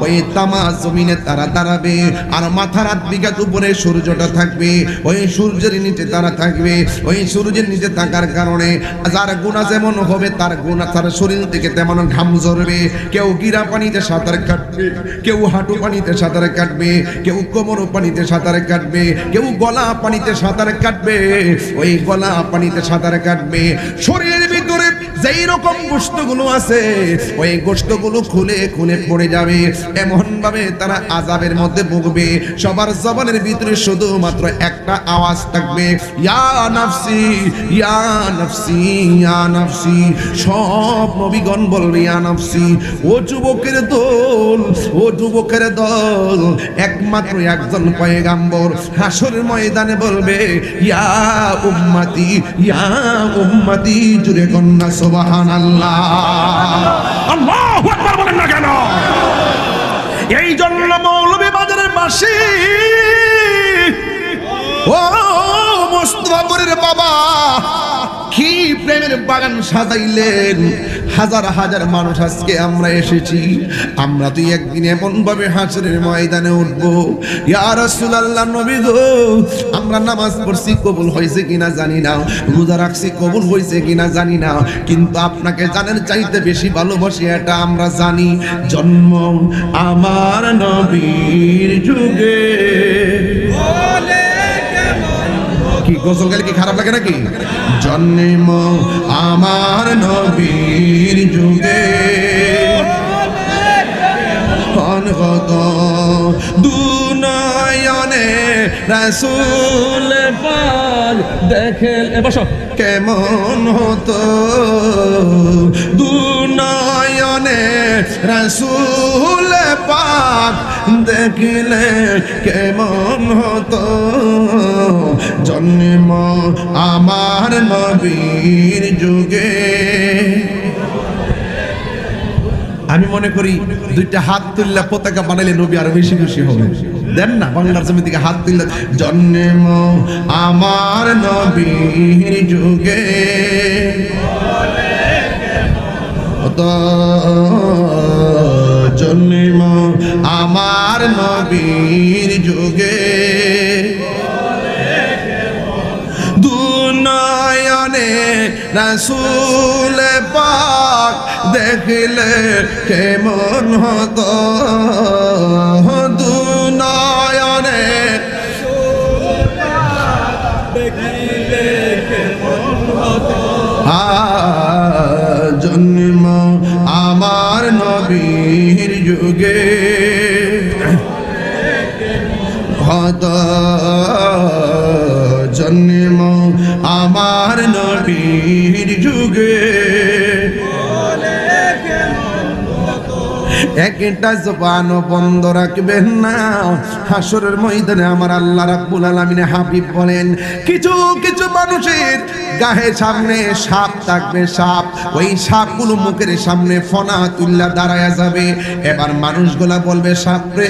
ওই তামা জমিনে তারা দাঁড়াবে, আর মাথার আধ বিঘাত উপরে সূর্যটা থাকবে, ওই সূর্যের নিচে তারা থাকবে। ওই সূর্যের নিচে থাকার কারণে যার গুনাহ যেমন হবে, তার গুনাহ তার শরীর থেকে তেমন ঘাম ঝরবে। কেউ গিরা পানিতে সাঁতার কাটবে, কেউ হাঁটু পানিতে সাঁতার কাটবে, কেউ কোমর পানিতে সাঁতার কাটবে, কেউ গলা পানিতে সাঁতার কাটবে। ওই গলা পানিতে সাঁতার কাটবে, শরীরের ভিতরে যেই রকম গোশতগুলো আছে, ওই গোশতগুলো খুলে খুলে পড়ে যাবে। এমন ভাবে তারা আযাবের মধ্যে ভুগবে। সবার জবানের ভিতরে শুধুমাত্র একটা আওয়াজ থাকবে, ইয়া নাফসি ইয়া নাফসি ইয়া নাফসি। সব নবীগণ বলবে ইয়া নাফসি। ও যুবকের দল, ও যুবকের দল, একমাত্র একজন পয়গাম্বর হাসরের ময়দানে বলবে, ইয়া উম্মতি ইয়া উম্মতি। জুরে কন্যা সুবহানাল্লাহ। আল্লাহু আকবার বলেন না কেন? এই জন্য মৌলভী বাজারের বাসী, ও মুস্তাফাপুরের বাবা, কি প্রেমের বাগান সাজাইলেন। হাজার হাজার মানুষ আজকে আমরা এসেছি। আমরা তো একদিন এমন ভাবে হাসরের ময়দানে উঠবো, ইয়া রাসূলুল্লাহ, নবী গো, আমরা নামাজ পড়ছি কবুল হয়েছে কিনা জানি না, রোজা রাখছি কবুল হয়েছে কিনা জানি না, কিন্তু আপনাকে জানার চাইতে বেশি ভালোবাসি এটা আমরা জানি। জন্ম আমার নবীর যুগে। কি গজল গাইলে কি খারাপ লাগে নাকি? জন্ম আমার নবীর যুগে, অনগত দুনয়নে রাসূল পাক দেখেন। বসো। কেমন হতো দুনয়নে রাসূল পাক দেখিলে, কেমন হতো জন্ম আমার নবীর যুগে। আমি মনে করি দুইটা হাত তুললে পতাকা বানাইলে নবী আরো বেশি খুশি হবে। দেন না, বাংলার জমি থেকে হাত তুললে, জন্ম আমার নবীর যুগে, জন্ম আমার নবীর যুগে, দুনয়নে রাসূল পাক দেখিলে কেমন হতো, দুনয়নে দেখিলে কেমন হতো, জন্ম আমার নবীর যুগে, হতো জন্ম আমার নবীর যুগে, একটা জবান বন্ধ রাখবেন না। হাসরের ময়দানে আমার আল্লাহ রাব্বুল আলামিন হাবিব বলেন, কিছু কিছু মানুষের গায়ের সামনে সাপ থাকবে, সাপ, ওই সাপগুলো মুখের সামনে ফনা তুল্লা দাঁড়ায়া যাবে। এবার মানুষগুলা বলবে, সাপ রে,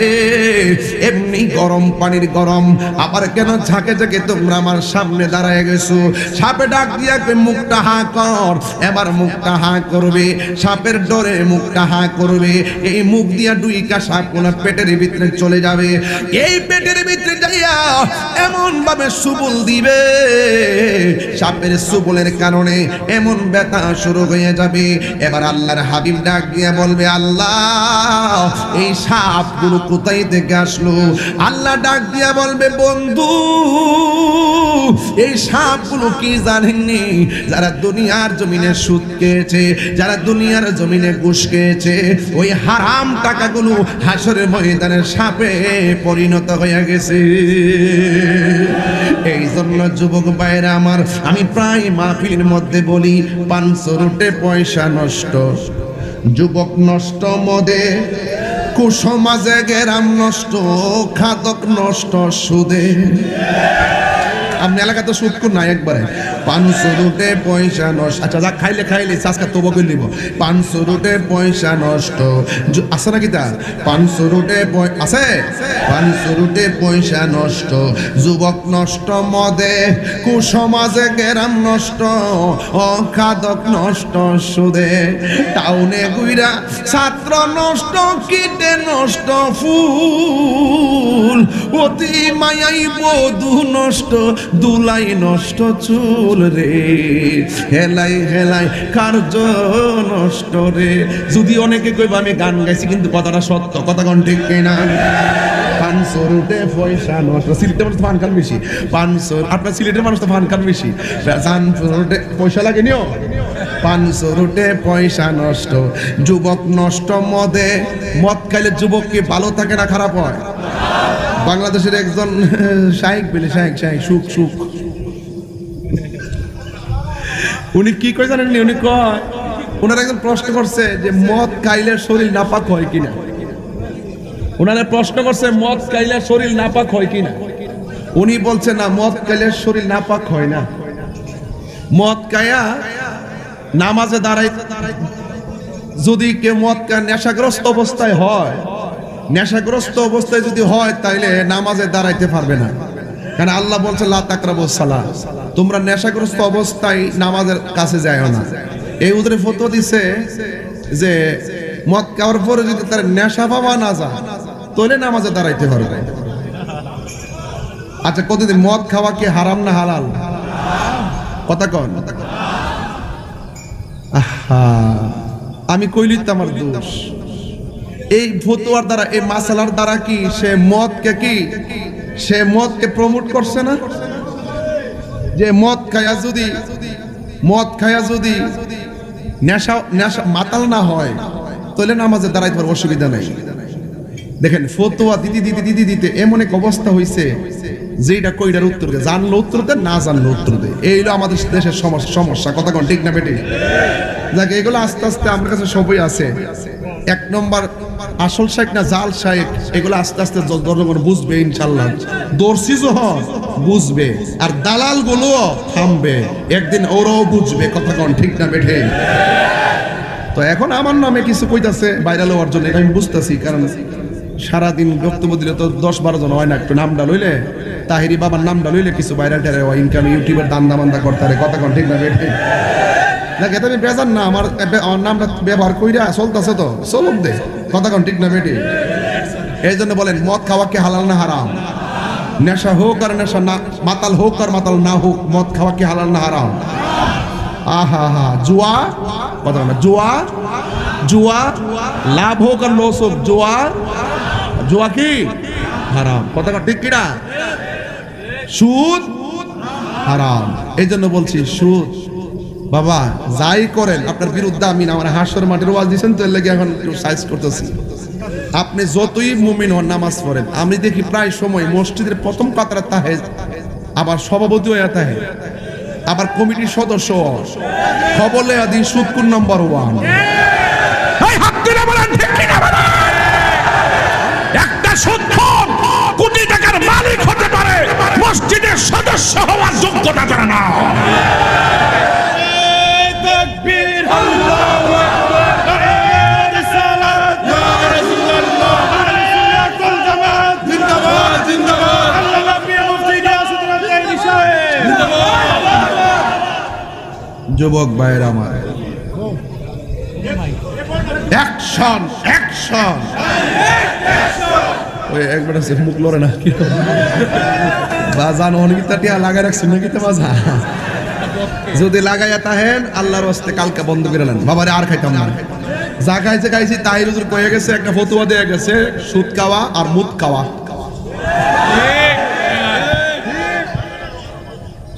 এমনি গরম পানির গরম, আবার কেন ঝাঁকে ঝাঁকে তোমরা আমার সামনে দাঁড়ায় গেছো? সাপে ডাক দিয়া মুখটা হা কর। এবার মুখটা হা করবে, সাপের ডরে মুখটা হা করবে। এই মুখ দিয়া ডুইকা সাপ কোনা পেটের ভিতরে চলে যাবে। এই পেটের ভিতরে যাইয়া এমন ভাবে সুবল দিবে, সাপের সুবলের কারণে এমন ব্যথা শুরু হয়ে যাবে। এবার আল্লাহর হাবিব ডাক দিয়া বলবে, আল্লাহ, এই সাপগুলো কোথায় থেকে আসলো? আল্লাহ ডাক দিয়া বলবে, বন্ধু, এই সাপগুলো কি জানেননি? যারা দুনিয়ার জমিনে সুদ খেয়েছে, যারা দুনিয়ার জমিনে ঘুষ খেয়েছে, ওই হারাম টাকাগুলো হাসরের ময়দানে সাপে পরিণত হয়ে গেছে। এই জন্য যুবক ভাইরা আমার, আমি প্রায় মাহফিলের মধ্যে বলি, 500 রুটে পয়সা নষ্ট, যুবক নষ্ট মদে, কুসমাজে গেরাম নষ্ট, খাদক নষ্ট সুদে। আপনি এলাকা তো সুদ কর নাই একবারে। 500 রুটে পয়সা নষ্ট, আচ্ছা যা খাইলে খাইলে আজকে তবু করে নিব। 500 রুটে পয়সা নষ্ট আছে নাকি? তা 500 রুটে আছে, 500 রুটে পয়সা নষ্ট, যুবক নষ্ট মদে, কুসমাজে গেরাম নষ্ট, অখাদক নষ্ট সুদে, টাউনে গুইরা ছাত্র নষ্ট, কীটে নষ্ট ফুল, অতি মায়াই বধূ নষ্ট, দুলাই নষ্ট চুল রে, হেলাই হেলাই কার্য নষ্ট রে। যদি অনেকে কইবা আমি গান গাইছি, কিন্তু কথাটা সত্য, কথা কোন ঠিক কিনা? 500 রুটে পয়সা নষ্ট। সিলেটের মানুষ তো ফান খান বেশি, 500, আপনার সিলেটের মানুষ তো ফান খান বেশি, 500 রুটে পয়সা লাগে নিও। 500 রুটে পয়সা নষ্ট, যুবক নষ্ট মদে। মদ খাইলে যুবক কি ভালো থাকে না খারাপ হয়? বাংলাদেশের একজন শাইখ বলে, শাইখ সুখ সুখ, উনি কি কয় জানেন? উনি কয়, ওনার একজন প্রশ্ন করছে যে মদ খাইলে শরীর নাপাক হয় কিনা। ওনারা প্রশ্ন করছে মদ খাইলে শরীর নাপাক হয় কিনা। উনি বলছে না, মদ খাইলে শরীর নাপাক হয় না। মদ খায়া নামাজে দাঁড়াই, যদি কেউ মদ খায় নেশাগ্রস্ত অবস্থায় হয়, নেশাগ্রস্ত অবস্থায় যদি হয়, তাইলে নামাজে দাঁড়াইতে পারবে না। কারণ আল্লাহ বলছে, লা তাকরাবুস সালাহ, তোমরা নেশাগ্রস্ত অবস্থায় নামাজের কাছে যাও না। এই উদ্রে ফতোয়া দিছে যে মদ খাওয়ার পরে যদি তার নেশা পাওয়া না যায়, তাহলে নামাজে দাঁড়াইতে পারবে। আচ্ছা, কতদিন মদ খাওয়া কি হারাম না হালাল? কথা কন। আমি কইলি তো আমার দোষ। এই ফতোয়ার দ্বারা, এই মাসালার দ্বারা কি সে মদকে প্রমোট করছে না? যে মদ খায়া যদি নেশা মাতাল না হয়, তাহলে নামাজে দাঁড়াইতে পারবে, অসুবিধা নাই। দেখেন, ফতোয়া দিতে এমন এক অবস্থা হয়েছে, যেটা কইটার উত্তর দেয়, জানলো উত্তর দেয়, না জানলো উত্তর দেয়। এই হলো আমাদের দেশের সমস্যা। কথা কোন ঠিক না বেটি? যাক, এগুলো আস্তে আস্তে আমার কাছে সবই আছে। 1 নম্বর আসল শাইখ না জাল শাইখ, এগুলো আস্তে আস্তে জনগণ বুঝবে ইনশাআল্লাহ। দর্শি যখন বুঝবে, আর দালাল গুলো থামবে, একদিন ওরাও বুঝবে। কথা কোন ঠিক না বেঠে? তো এখন আমার নামে কিছু কইতাছে ভাইরাল হওয়ার জন্য, এটা আমি বুঝতেছি। কারণ সারাদিন বক্তব্য দিলে তো 10-12 জন হয় না, একটু নামটা লইলে, তাহিরি বাবার নামটা লইলে কিছু ভাইরাল টেরে হয়, ইনকাম ইউটিউবের দান্দা করতে। কথা কোন ঠিক না বেঠে? দেখ, এটা আমি বেজান না, আমার নামটা ব্যবহার কইরা চলতেছে, তো চলুন দে। কথা কোন ঠিক না বেটি? এই জন্য বলেন, মদ খাওয়া কি হালাল না হারাম? নেশা হোক আর নেশা না, মাতাল হোক আর মাতাল না হোক, মদ খাওয়া কি হালাল না হারাম? আহা, জুয়া, কথা না, জুয়া লাভ হোক আর লস হোক, জুয়া কি হারাম? কথা ঠিক কিনা? সুদ হারাম। এই জন্য বলছি, সুদ বাবা যাই করেন আপনার বিরুদ্ধে আমি না। আমার হাসর মাঠের ওয়াজ দিয়েছেন তো, এর লাগে এখন একটু সাইজ করতেছি। আপনি যতই মুমিন হন, নামাজ পড়েন, আমি দেখি প্রায় সময় মসজিদের প্রথম কাতারে আবার সভাপতি হয়ে থাকে, আবার কমিটির সদস্য, খবর লেয়া দিন সুদকুর নাম্বার 1। একটা সুদখোর কোটি টাকার মালিক হতে পারে, মসজিদের সদস্য হওয়ার যোগ্যতা তারা না। যুবক ভাইয়ের আমার, অ্যাকশন অ্যাকশন। ওই একবার আছে মুখ লড়ে না কি বাজান অনেকটা টিয়া লাগাই রাখছেন নাকি তো বাজা, যদি লাগাইয়া তাহেন আল্লাহর রাস্তে কালকা বন্ধ করে নেন বাবারে, আর খাইতাম না। যা খাইছে খাইছি, তাই হুজুর কয়ে গেছে, একটা ফতুয়া দেয়া গেছে, সুদ খাওয়া আর মুদ খাওয়া।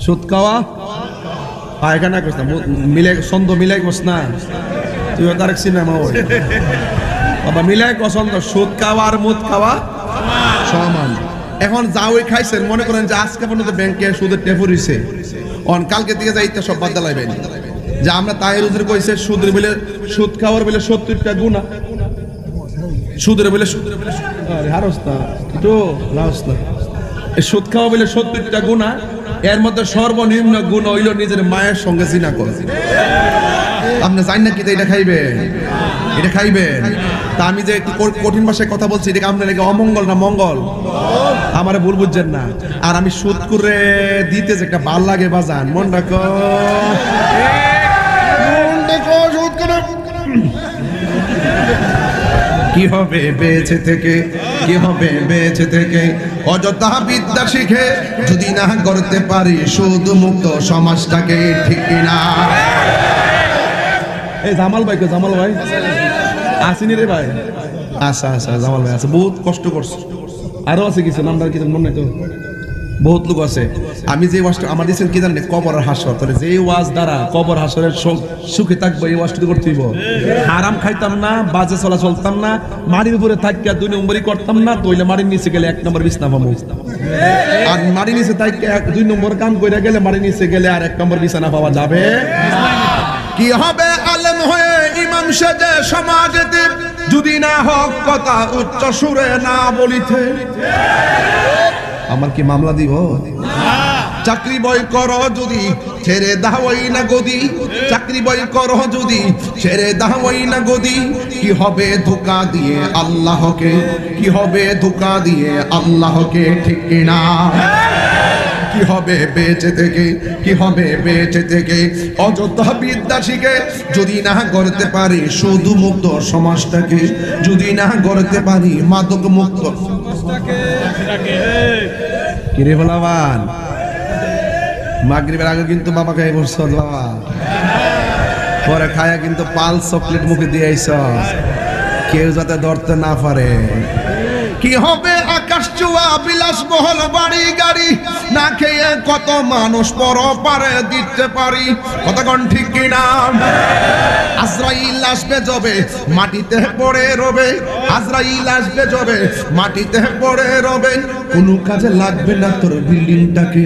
সুদ খাওয়া পায়খানা করছ না, মিলে ছন্দ মিলাই করছ না, তুই তার সিনেমা ওই বাবা মিলাই পছন্দ। সুদ খাওয়া আর মুদ খাওয়া সমান। এখন যা ওই খাইছেন, মনে করেন যে আজকে পর্যন্ত ব্যাংকে সুদের টেপ হইছে, অন কালকে থেকে যাইতে সব বাদ দিলাইবেন যে আমরা তাহের হুজুর কইছে সুদের বলে, সুদ খাওয়ার বলে 70টা গুনাহ, সুদের বলে আরে হারস না তো লাউস না, এই সুদ খাওয়া বলে 70টা গুনাহ, এর মধ্যে সর্বনিম্ন গুণ হইল নিজের মায়ের সঙ্গে জিনা করা। আপনি জানেন না কি এটা খাইবেন, এটা খাইবেন। তা আমি যে একটু কঠিন ভাষায় কথা বলছি, এটা আপনার নাকি অমঙ্গল না মঙ্গল? আমারে ভুল বুঝছেন না। আর আমি সুদ করে দিতে যে একটা ভাল লাগে বাজান, মন রাখো সুদ করে কি হবে বেঁচে থেকে, কি হবে বেঁচে থেকে, অযথা বিদ্যা শিখে যদি না করতে পারি সুদ মুক্ত সমাজটাকে, ঠিক কিনা? এই জামাল ভাই, জামাল ভাই আসেনি রে ভাই? আচ্ছা আচ্ছা, জামাল ভাই আছে, বহুত কষ্ট করছে। আরো আছে কিছু নামটা কিছু মনে নাই তো, বহুত লোক আছে। আমি যে ওয়াজটা আমার দিয়েছেন কি জানেন, কবর আর হাসর, তাহলে যে ওয়াজ দ্বারা কবর হাসরের সুখে থাকবো, এই ওয়াজটা করতে হইব। হারাম খাইতাম না, বাজে চলা চলতাম না, মাটির উপরে থাকিয়া 2 নম্বরই করতাম না, তইলে মাটির নিচে গেলে 1 নম্বর বিছনা পাবো। আর মাটির নিচে থাকিয়া 2 নম্বর কাম কইরা গেলে মাটির নিচে গেলে আর 1 নম্বর বিছানা পাওয়া যাবে। কি হবে আলেম হয়ে ইমাম সেজে সমাজেতে, যদি না হক কথা উচ্চ সুরে না বলিতে। আমার কি মামলা দিব? চাকরি বই করো যদি ছেড়ে দাওই না গদি, চাকরি বই করো যদি ছেড়ে দাওই না গদি, কি হবে ধোঁকা দিয়ে আল্লাহকে, কি হবে ধোঁকা দিয়ে আল্লাহকে, ঠিক কিনা? কি হবে বেঁচে থেকে, কি হবে বেঁচে থেকে, অযথা বিদ্যা শিখে যদি না করতে পারি শুধু মুক্ত সমাজটাকে, যদি না করতে পারি মাদক মুক্ত। কিরে বলাবান, মাগরিবের আগে কিন্তু বাবা খাই বসছ বাবা, পরে খায়া কিন্তু পাল চকলেট মুখে দিয়ে আইছ, কেউ যাতে ধরতে না পারে। কি হবে আকাশ চুয়া বিলাস বহল বাড়ি গাড়ি, না খেয়ে কত মানুষ পর পারে দিতে পারি, কতক্ষণ ঠিক কিনা? আজরাইল আসবে যবে মাটিতে পড়ে রবে, আজরাইল আসবে যবে মাটিতে পড়ে রবে, কোনো কাজে লাগবে না তোর বিল্ডিংটাকে।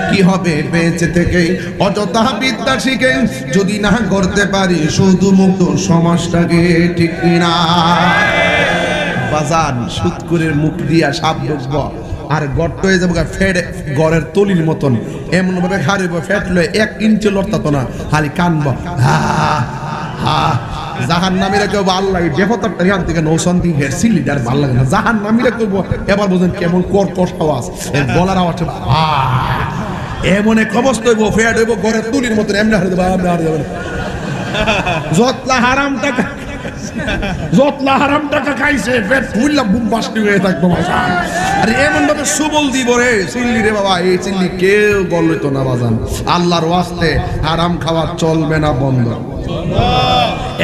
কি হবে বেঁচে থেকে, অযথা বিদ্যা শিখে যদি না করতে পারি শুধু মুক্ত সমাজটাকে, ঠিক কিনা? বাজান সুদকুরের মুখ দিয়া সাপ ঢুকব আর গর্ত হয়ে যাবো, ফেট গড়ের তলির মতন, এমন ভাবে খারিব ফেট লয়ে 1 ইঞ্চি লড়তাতো না, খালি কানব হা হা। জাহান নামীরা কেউ আল্লাহ দেবতার এখান থেকে নৌসন্দি হেরছি লিডার ভাল লাগে না, জাহান নামীরা করবো। এবার বোঝেন কেমন কর্কশ আওয়াজ, এর গলার আওয়াজ এমন এক অবস্থা হইব, ফেট হইব গড়ের তলির মতন, এমনি হারে দেবো, এমনি হারে দেবো। যতলা হারাম টাকা, যতলা হারাম টাকা খাইছে পেট ফুললা বুম বাস্তি হয়ে থাকবো বাজান। আরে এমন ভাবে সুবল দিব রে চিল্লি রে বাবা, এই চিল্লি কেউ বললে তো না বাজান। আল্লাহর ওয়াস্তে হারাম খাওয়া চলবে না, বন্ধ।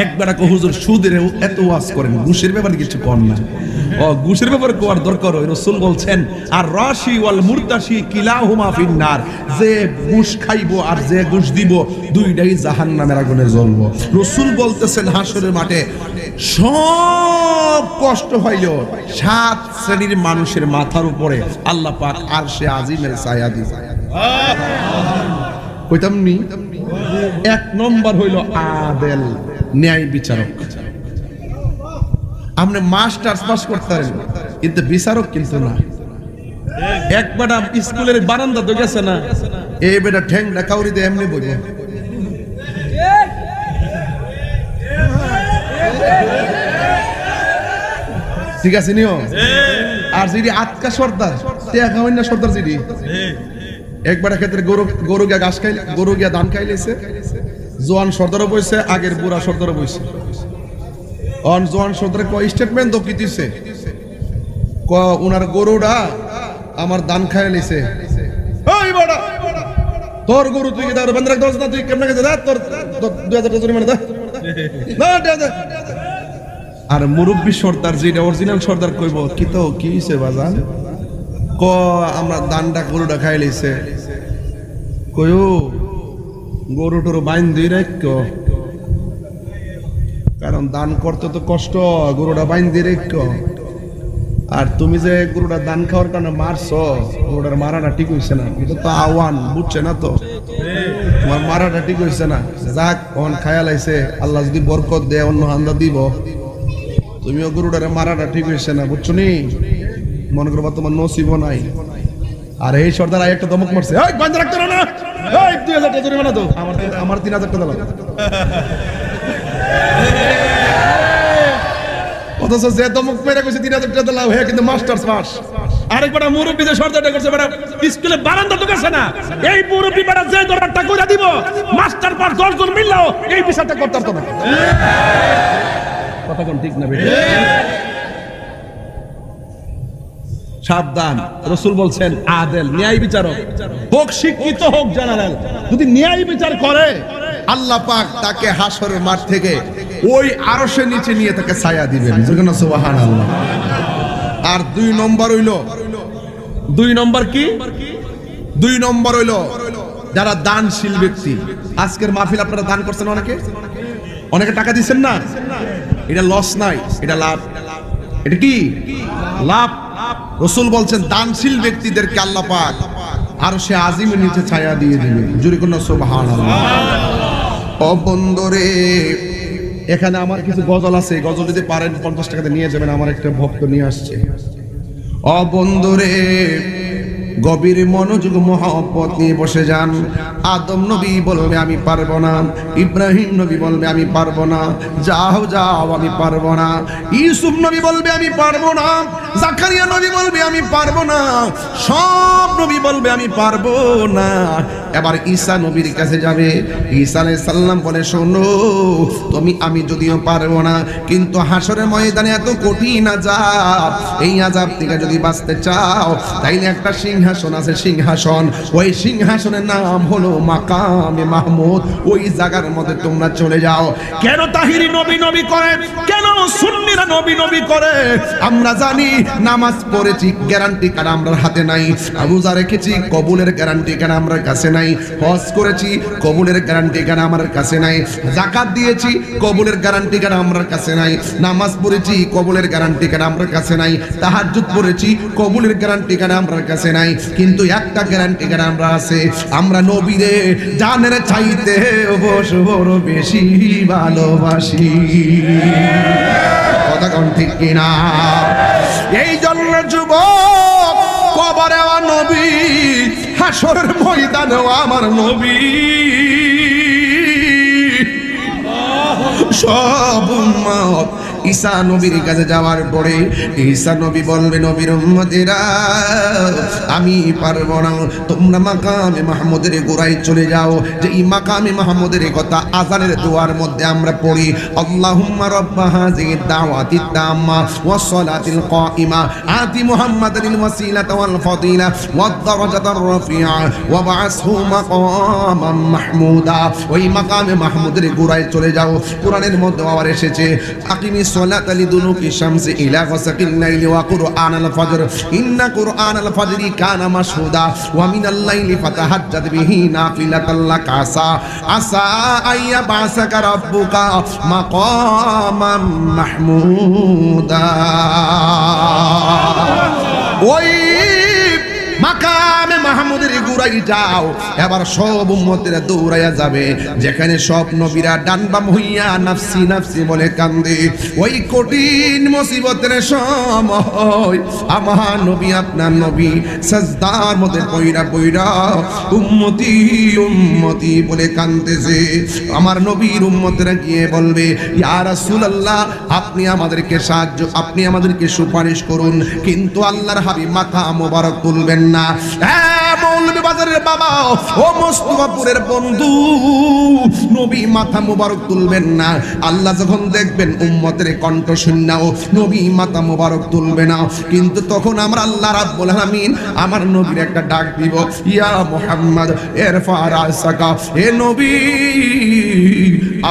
একবার হুজুর সুদের এত ওয়াজ করেন, ঘুষের ব্যাপারে কিছু কর না। ও ঘুষের ব্যাপারে কোয়ার দরকার, ওই রাসূল বলছেন আর রাশি ওয়াল মুরতাশি কিলাহুমা ফিন্নার, যে ঘুষ খাইবো আর যে ঘুষ দিব দুইটাই জাহান্নামের আগুনে জ্বলবো। রাসূল বলতেছেন হাসরের মাঠে সব কষ্ট হইল 7 শ্রেণীর মানুষের মাথার উপরে আল্লাহ পাক আরশে আজিমের ছায়া দিছে। কইতাম নি 1 নম্বর হইল আদেল, ন্যায় বিচারক। আপনি মাস্টার্স পাস করতে পারেন কিন্তু বিচারক কিন্তু না। একবার স্কুলের বারান্দা তো গেছে না, এই বেটা ঠ্যাংটা কাউরি দিয়ে এমনি বলবো। ঠিক আছে নিও। আর যদি আটকা সর্দার না সর্দার যদি একবার ক্ষেত্রে গরু গিয়া ঘাস খাইলে, গরু গিয়া ধান খাইলেছে, জোয়ান সর্দারও বইছে, আগের বুড়া সর্দারও বইছে। অন জোয়ান সর্দার ক স্টেটমেন্ট তো কি দিছে, ক উনার গরুটা আমার ধান খাইলেছে। ওই বড়া তোর গরু তুই দাও বন্ধ রাখ, না তুই কেমনে গেছে তোর 2000 টাকা জরিমানা দে না। আর মুরব্বী সর্দার যেটা অরিজিনাল সর্দার কইব কি তো কি হইছে বাজান, ক আমরা দানটা গরুটা খাই লইছে, কইও গরু টরু বাইন দিই রাখ, কারণ দান করতে তো কষ্ট, গরুটা বাইন দিই রাখ। আর তুমি যে গরুটা দান খাওয়ার কারণে মারছো, গরুটার মারাটা ঠিক হইছে না, এটা তো আওয়ান বুঝছে না তো, তোমার মারাটা ঠিক হইছে না। যাক অন খায়া লাইছে, আল্লাহ যদি বরকত দেয় অন্য হান্দা দিব, তুমিও গরুটারে মারাটা ঠিক হয়েছে না, বুঝছো নি? মনে করবা তোমার নসিবও নাই। আর এই সর্দার একটা দমক মারছে, এই বন্ধ রাখতে না, এই 2000 টাকা জরিমানা দাও, আমার 3000 টাকা দাও। অথচ যে দমক মেরে কইছে 3000 টাকা দাও, হে কিন্তু মাস্টার্স পাস। আরেকবার মুরব্বি যে সর্দারটা করছে, বেটা স্কুলে বারান্দা তো গেছে না, এই মুরব্বি বেটা যে দরটা কইরা দিব, মাস্টার পাস 10 জন মিললেও এই বিচারটা করতে পারতো না। কথা কোন ঠিক না বেটা? সাবধান, রাসূল বলছেন আদেল, ন্যায় বিচারক হোক, শিক্ষিত হোক, জেনারেল, যদি ন্যায় বিচার করে আল্লাহ পাক তাকে হাসরের মাঠ থেকে ওই আরশের নিচে নিয়ে তাকে ছায়া দিবেন। সুবহানাল্লাহ। আর 2 নম্বর হইল, 2 নম্বর কি? 2 নম্বর হইল যারা দানশীল ব্যক্তি। আজকের মাহফিল আপনারা দান করছেন, অনেকে টাকা দিচ্ছেন না, এটা লস নাই, এটা লাভ। এটা কি লাভ? রাসূল বলছেন দানশীল ব্যক্তিদেরকে আল্লাহ পাক আরশে আজিমের নিচে ছায়া দিয়ে দিবেন। জোরে কোন সুবহানাল্লাহ। ও বন্ধুরে, এখানে আমার কিছু গজল আছে, গজল যদি পারেন 50 টাকাতে নিয়ে যাবেন, আমার একটা ভক্ত নিয়ে আসছে। ও বন্ধুরে, গভীর মনোযোগ মহব্বত নিয়ে বসে যান। আদম নবী বলবে আমি পারবো না, ইব্রাহিম নবী বলবে আমি পারবো না, যাও যাও আমি পারবো না, ইউসুফ নবী বলবে আমি পারবো না, জাকারিয়া নবী বলবে আমি পারবো না, সব নবী বলবে আমি পারবো না। এবার ঈসা নবীর কাছে যাবে, ঈসা আলাইহিস সালাম বলে শোনো, আমি যদিও পারবো না, কিন্তু হাসরের ময়দানে এত কঠিন আযাব, এই আযাব থেকে যদি বাঁচতে চাও তাইলে একটা সিংহাসন আছে, সিংহাসন, ওই সিংহাসনের নাম হলো মাকামে মাহমুদ, ওই জায়গার মধ্যে তোমরা চলে যাও। কেন তাহিরি নবী নবী করে, কেন সুন্নিরা নবী নবী করে? আমরা জানি নামাজ পড়েছি, গ্যারান্টি কার্ড আমরা হাতে নাই, রোজা রেখেছি, কবুলের গ্যারান্টি কার্ড আমার কাছে নাই, হজ করেছি, কবুলের গ্যারান্টি কার্ড আমার কাছে নাই, যাকাত দিয়েছি, কবুলের গ্যারান্টি কার্ড আমার কাছে নাই, নামাজ পড়েছি, কবুলের গ্যারান্টি কার্ড আমার কাছে নাই, তাহাজ্জুদ পড়েছি, কবুলের গ্যারান্টি কার্ড আমার কাছে নাই, কিন্তু একটা গ্যারান্টি কার্ড আমরা আছে, আমরা নবীরে জানের চাইতে বড় বেশি ভালোবাসি। কথা কোন ঠিক কিনা? এই জন্য যুবক, কবরে আমার নবী, হাসরের ময়দানে আমার নবী, সব উম্মত ঈসা নবীর কাছে যাওয়ার পরে ঈসা নবী বলবে, নবীর উম্মতেরা আমি পারবো না, তোমরা মাকামে মাহমুদের গোড়ায় চলে যাও। যে এই মাকামে মাহমুদের কথা আযানের দোয়ার মধ্যে আমরা পড়ি, আল্লাহুম্মা রাব্বা হাযিহিদ দাওয়াতিত তাম্মা ওয়াস সালাতিল কাইমা আতি মুহাম্মাদানিল ওয়াসিলাতা ওয়াল ফাদিলা ওয়াদ দারাজাতার রাফিআ ওয়া বা'আসহু মাকামান মাহমুদা। ওই মাকামে মাহমুদের গোড়ায় চলে যাও। কোরআনের মধ্যে আবার এসেছে, আকিমিস الصلاة لدلوك الشمس إلى غسق الليل وقرآن الفجر إن قرآن الفجر كان مشهودا ومن الليل فتهجد به نافلة لك عسى أن يبعثك ربك مقاما محمودا ওই মাকামে মাহমুদের গুড়াই যাও, এবার সব উম্মতেরা দৌড়াইয়া যাবে যেখানে সব নবীরা ডান বাম হইয়া নাফসি নাফসি বলে কান্দে। ওই কঠিন মুসিবতের সময় আমার নবী আপনার নবী সাজদার মধ্যে পয়রা পয়রা উম্মতি উম্মতি বলে কাঁদতেছে। আমার নবীর উম্মতেরা গিয়ে বলবে, ইয়া রাসূলুল্লাহ, আপনি আমাদেরকে সাহায্য, আপনি আমাদেরকে সুপারিশ করুন। কিন্তু আল্লাহর হাবিব মাথা মোবারক তুলবেন না। মৌলভী বাজারের বাবা, ও মোস্তফাপুরের বন্ধু, নবী মাথা মোবারক তুলবেন না। আল্লাহ যখন দেখবেন উম্মতের কণ্ঠ শূন্যাও নবী মাথা মোবারক তুলবে না, কিন্তু তখন আমরা আল্লাহ রাব্বুল আলামিন আমার নবীর একটা ডাক দিব, ইয়া মুহাম্মদ ইরফা রাসাকা, হে নবী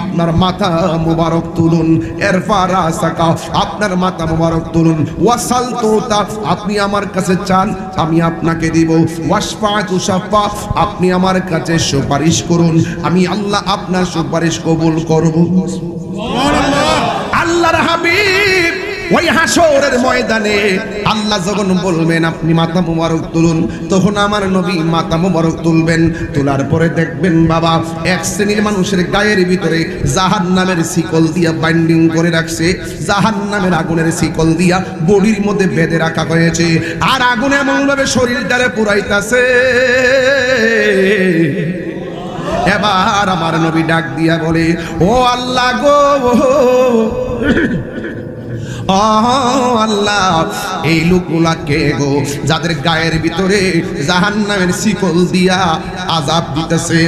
আপনার মাথা মোবারক তুলুন, ইরফা রাসাকা আপনার মাথা মোবারক তুলুন, ওয়াসাল তুতা আপনি আমার কাছে চান আমি আপনাকে দিব, ওয়াশফাতু শাফা আপনি আমার কাছে সুপারিশ করুন, আমি আল্লাহ আপনার সুপারিশ কবুল করব। সুবহানাল্লাহ। আল্লাহর হাবিব ওই হাসরের ময়দানে আল্লাহ যখন বলবেন আপনি মাথা মোবারক তুলুন, তখন আমার নবী মাথা মোবারক তুলবেন। তোলার পরে দেখবেন বাবা, এক শ্রেণীর মানুষের গায়ের ভিতরে জাহান্নামের শিকল দিয়া বাইন্ডিং করে রাখছে, জাহান্নামের আগুনের শিকল দিয়া বডির মধ্যে বেঁধে রাখা হয়েছে, আর আগুন এমন ভাবে শরীরটারে পুরাইতাছে। এবার আমার নবী ডাক দিয়া বলে, ও আল্লাহ গো, আল্লাহ এই লোকগুলা কে গো যাদের গায়ের ভিতরে জাহান্নামের শিকল দিয়া আযাব দিতেছে?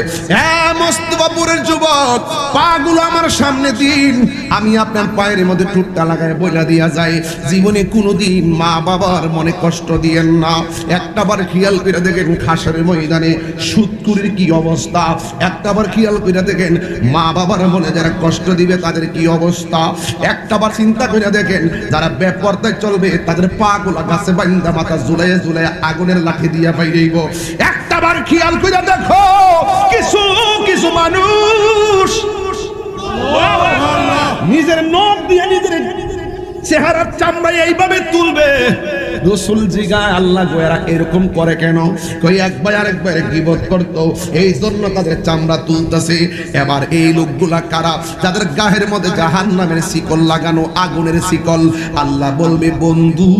মোস্তফাপুরের যুবক, পাগুলো আমার সামনে দিন, আমি আপনার পায়ের মধ্যে টুকটা লাগায় বইলা দিয়া যাই, জীবনে কোনোদিন মা বাবার মনে কষ্ট দিয়েন না। একটাবার খেয়াল করে দেখেন হাসরের ময়দানে সুদকুরির কি অবস্থা, একটাবার খেয়াল করে দেখেন মা বাবার মনে যারা কষ্ট দিবে তাদের কি অবস্থা, একটাবার চিন্তা করে দেখেন যারা বেপরদায় চলবে তাদের পা গুলা গাছে বাইন্দা মাথা ঝুলাইয়া ঝুলাইয়া আগুনের লাঠি দিয়া বাইরেইব। একটাবার খেয়াল করে দেখো কিছু কিছু মানুষ নিজের নখ দিয়ে নিজের চেহারার চামড়া এইভাবে তুলবে। রাসূল জিগায়, আল্লাহ গো এরা এরকম করে কেন? কই একবার আরেকবার গীবত করতো, এই জন্য তাদের চামড়া তুলতেছে। এবার এই লোকগুলা কারা? যাদের গায়ের মধ্যে জাহান্নামের শিকল লাগানো, আগুনের শিকল। আল্লাহ বলবে, বন্ধু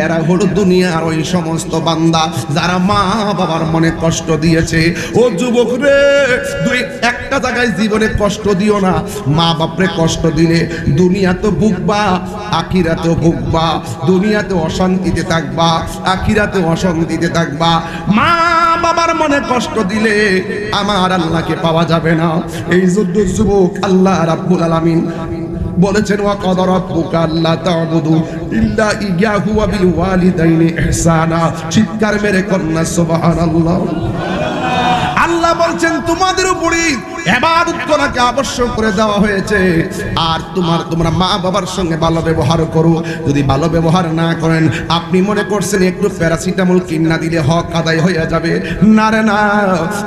এরা হলো দুনিয়ার ওই সমস্ত বান্দা যারা মা বাবার মনে কষ্ট দিয়েছে। ও যুবক রে, দুই একটা জায়গায় জীবনে কষ্ট দিও না। মা বাপরে কষ্ট দিলে দুনিয়াতে ভুগবা, আখিরাতেও ভুগবা। দুনিয়াতে অশান্তিতে থাকবা, আখিরাতে অশান্তিতে থাকবা। মা বাবার মনে কষ্ট দিলে আমার আল্লাহকে পাওয়া যাবে না। এই জন্য যুবক আল্লাহ রাব্বুল আলামিন বলেছেন, ওয়া ক্বাদা রাব্বুকা আল্লা তা'বুদু ইল্লা ইয়াহু ওয়া বিল ওয়ালিদাইনি ইহসানা। চিৎকার মেরে কন্যা সুবহানাল্লাহ। আল্লাহ বলছেন তোমাদের উপরে ইবাদত করাকে আবশ্যক করে দেওয়া হয়েছে, আর তোমরা মা বাবার সঙ্গে ভালো ব্যবহার করো। যদি ভালো ব্যবহার না করেন, আপনি মনে করছেন একটু প্যারাসিটামল কিনা দিলে হক আদায় হয়ে যাবে। না রে না,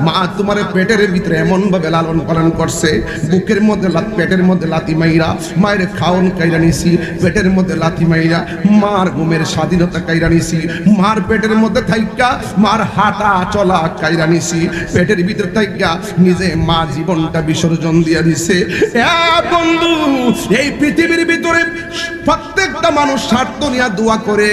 মা তোমার পেটের ভিতরে এমন ভাবে লালন পালন করছে, বুকের মধ্যে পেটের মধ্যে লাথি মাইরা মায়ের খাওন কাইরা নিছি, পেটের মধ্যে লাথি মাইরা মার ঘুমের স্বাধীনতা কাইরা নিছি, মার পেটের মধ্যে থাইকা মার হাঁটা চলা কাইরা নিছি, পেটের ভিতরে থাইকা নিজে মা জীবনটা বিসর্জন দিয়ে দিছে। বন্ধু, এই পৃথিবীর ভিতরে প্রত্যেকটা মানুষ স্বার্থ নিয়ে দোয়া করে,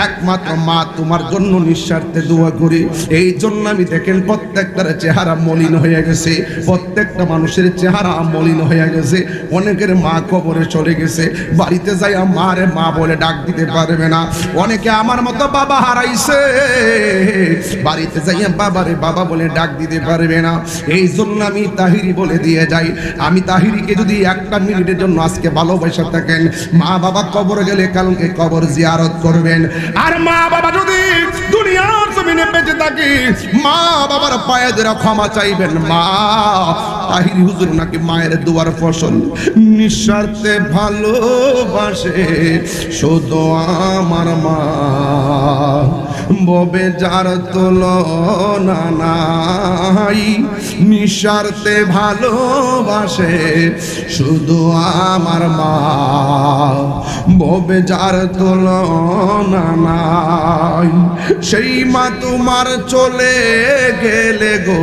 একমাত্র মা তোমার জন্য নিঃস্বার্থে দোয়া করে। এই জন্য আমি দেখেন প্রত্যেকটার চেহারা মলিন হয়ে গেছে, প্রত্যেকটা মানুষের চেহারা মলিন হয়ে গেছে। অনেকের মা কবরে চলে গেছে, বাড়িতে যাই মারে মা বলে ডাক দিতে পারবে না। অনেকে আমার মতো বাবা হারাইছে, বাড়িতে যাই বাবারে বাবা বলে ডাক দিতে পারবে না। এই জন্য আমি তাহিরি বলে দিয়ে যাই, আমি তাহিরিকে যদি একটা মিনিটের জন্য আজকে ভালোবাসা থাকেন, মা বাবা বাবা কবর গেলে কালকে কবর জিয়ারত করবেন। আর মা বাবা যদি দুনিয়ার জমিনে বেঁচে থাকে, মা বাবার পায়ে ধরে ক্ষমা চাইবেন। মা তাহির হুজুর নাকি মায়ের দুয়ার ফসল, নিঃস্বার্থে ভালোবাসে শুধু আমার মা, ববে যার তুলনা নাই, নিঃস্বার্থে ভালোবাসে শুধু আমার মা, ববে যার তুলনা নাই। সেই মা তোমার চলে গেলে গো,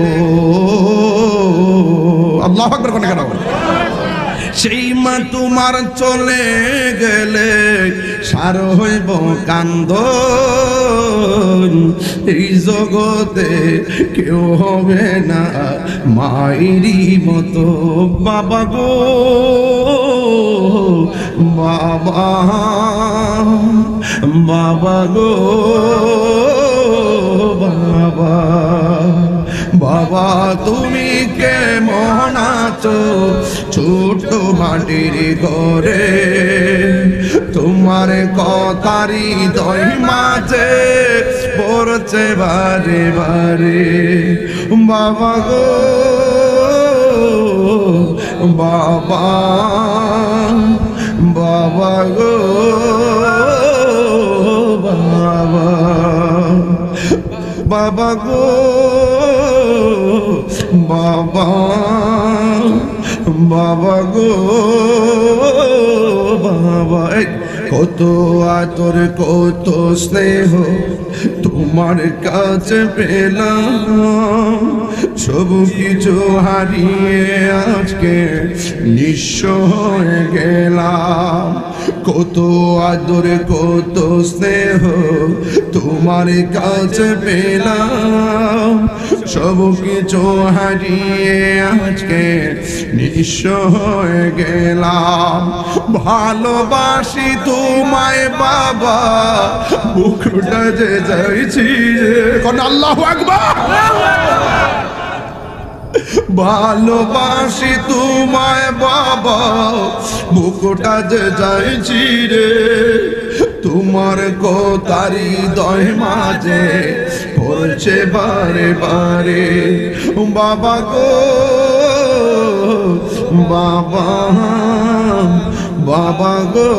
আল্লাহু আকবার কোন কেন, সেই মা তোমার চলে গেলে সার হইব কান্দন, এই জগতে কেউ হবে না মায়েরই মতো। বাবা গো বাবা, বাবা গো বাবা, বাবা তুমি কেমন আছো ছোট মাটির ঘরে, তোমার কথারি দই মাঝে পড়ছে বারে বারে। বাবা গো বাবা, বাবা গো বাবা, বাবা গো বাবা, বাবা গো বাবা। কত আদর কত স্নেহ তোমার কাছে পেলাম, সব কিছু হারিয়ে আজকে নিঃস্ব হয়ে গেলাম। কত আদর কত স্নেহ তোমার কাছে পেলাম, সব কিছু হারিয়ে আজকে নিঃস্ব হয়ে গেলাম। ভালোবাসি তোমায় বাবা, বুকটা যে যাইছি কোন আল্লাহু আকবার। ভালোবাসি তোমায় বাবা, বুকটা যে যাইছি রে, তোমার কথারি দয় মাঝে পড়ছে বারে বারে। বাবা গো বাবা, বাবা গো